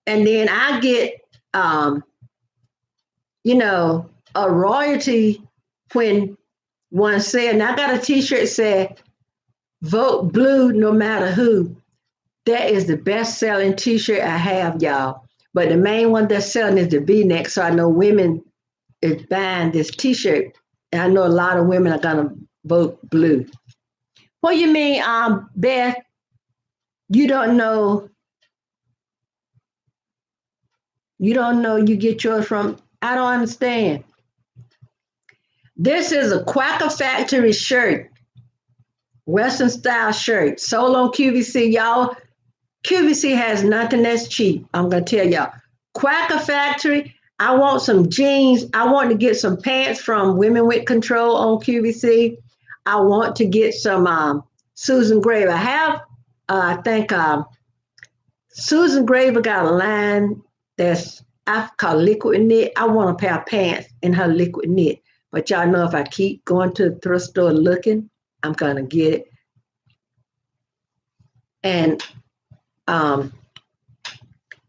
and then I get, um, you know, a royalty when one said. And I got a T-shirt said, "Vote blue, no matter who." That is the best selling T-shirt I have, y'all. But the main one that's selling is the V-neck. So I know women is buying this T-shirt, and I know a lot of women are gonna vote blue. What you mean, Beth? You don't know? You don't know? You get yours from? I don't understand. This is a Quacker Factory shirt, Western style shirt, sold on QVC, y'all. QVC has nothing that's cheap. I'm gonna tell y'all. Quacker Factory. I want some jeans. I want to get some pants from Women with Control on QVC. I want to get some Susan Graver. I have, I think Susan Graver got a line that's I call liquid knit. I want a pair of pants in her liquid knit. But y'all know if I keep going to the thrift store looking, I'm gonna get it. And um,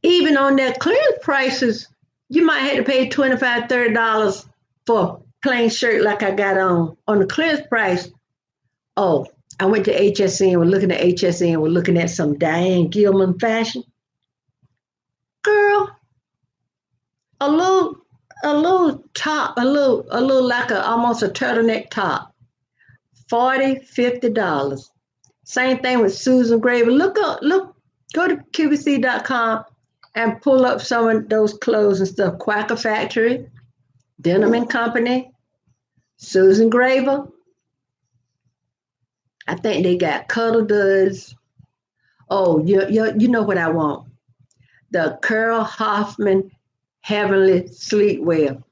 even on their clearance prices, you might have to pay $25, $30 for a plain shirt like I got on the clearance price. Oh, I went to HSN. We're looking at HSN. We're looking at some Diane Gilman fashion. Girl, a little, a little top, a little like almost a turtleneck top. $40, $50. Same thing with Susan Graver. Go to QVC.com and pull up some of those clothes and stuff. Quacker Factory, Denim and Company, Susan Graver. I think they got Cuddle Duds. Oh, you know what I want? The Carol Hoffman Heavenly Sleepwear.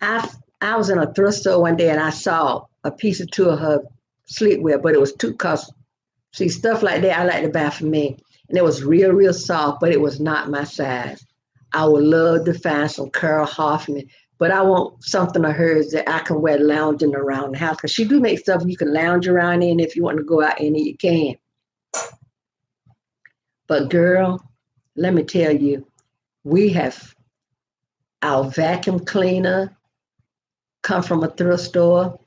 I was in a thrift store one day and I saw a piece or two of her sleepwear, but it was too custom. See, stuff like that I like to buy for me. And it was real, real soft, but it was not my size. I would love to find some Carol Hoffman, but I want something of hers that I can wear lounging around the house. Because she do make stuff you can lounge around in. If you want to go out in it, you can. But girl, let me tell you, we have our vacuum cleaner come from a thrift store.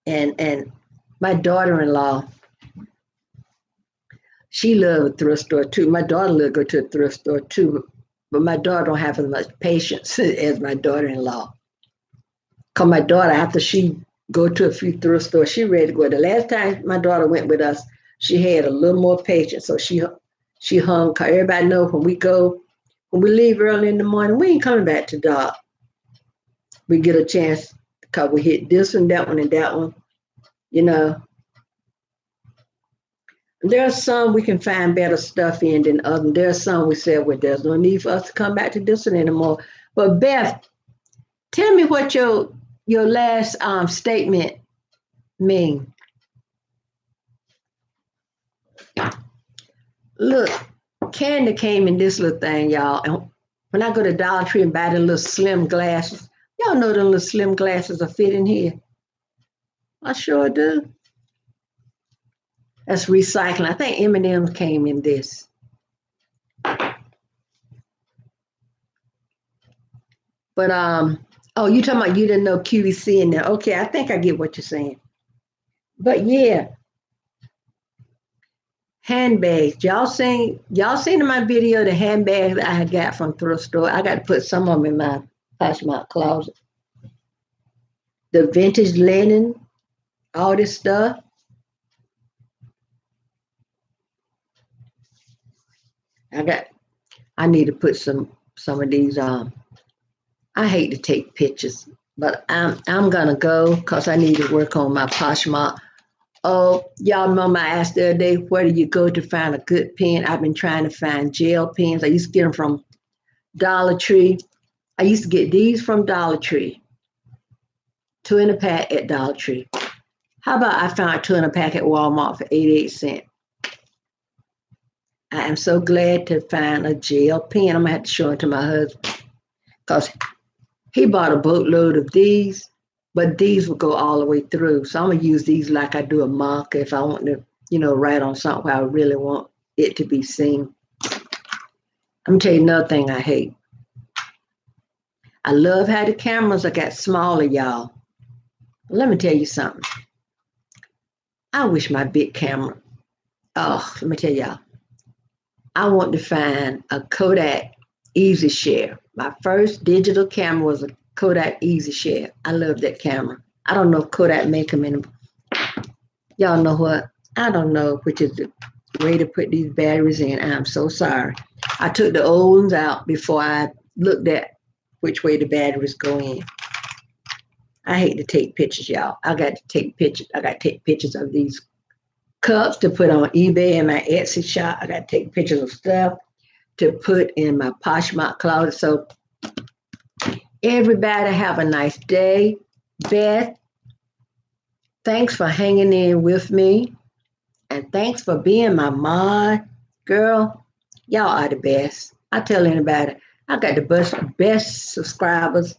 And my daughter-in-law, she loved a thrift store too. My daughter loved to go to a thrift store too, but my daughter don't have as much patience as my daughter-in-law. Cause my daughter, after she go to a few thrift stores, she ready to go. The last time my daughter went with us, she had a little more patience, so she hung. Cause everybody know when we leave early in the morning, we ain't coming back to dark. We get a chance because we hit this one, that one, and that one, you know. There's some we can find better stuff in than others. There's some we said, well, there's no need for us to come back to this one anymore. But Beth, tell me what your last statement mean. Look, Candy came in this little thing, y'all. And when I go to Dollar Tree and buy the little slim glasses, y'all know the little slim glasses are fit in here. I sure do. That's recycling. I think M&M came in this. But oh, you talking about you didn't know QVC in there? Okay, I think I get what you're saying. But yeah, handbags. Y'all seen in my video the handbags that I got from thrift store. I got to put some of them in my Poshmark closet. The vintage linen, all this stuff. I need to put some of these I hate to take pictures, but I'm gonna go because I need to work on my Poshmark. Oh, y'all remember I asked the other day, where do you go to find a good pen? I've been trying to find gel pens. I used to get them from Dollar Tree. I used to get these from Dollar Tree, two in a pack at Dollar Tree. How about I found two in a pack at Walmart for 88 cents? I am so glad to find a gel pen. I'm gonna have to show it to my husband because he bought a boatload of these, but these will go all the way through. So I'm gonna use these like I do a marker if I want to, write on something where I really want it to be seen. I'm gonna tell you another thing I hate. I love how the cameras are got smaller, y'all. Let me tell you something. I wish my big camera. Oh, let me tell y'all. I want to find a Kodak EasyShare. My first digital camera was a Kodak EasyShare. I love that camera. I don't know if Kodak make them anymore. Y'all know what? I don't know which is the way to put these batteries in. I'm so sorry. I took the old ones out before I looked at which way the batteries go in. I hate to take pictures, y'all. I got to take pictures. I got to take pictures of these cups to put on eBay and my Etsy shop. I got to take pictures of stuff to put in my Poshmark closet. So everybody have a nice day. Beth, thanks for hanging in with me. And thanks for being my mod. Girl, y'all are the best. I tell anybody, I got the best subscribers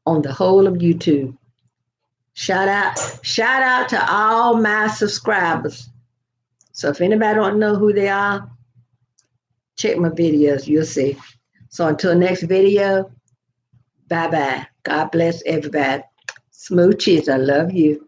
on the whole of YouTube. Shout out to all my subscribers. So if anybody don't know who they are, check my videos, you'll see. So until next video, bye-bye. God bless everybody. Smooches, I love you.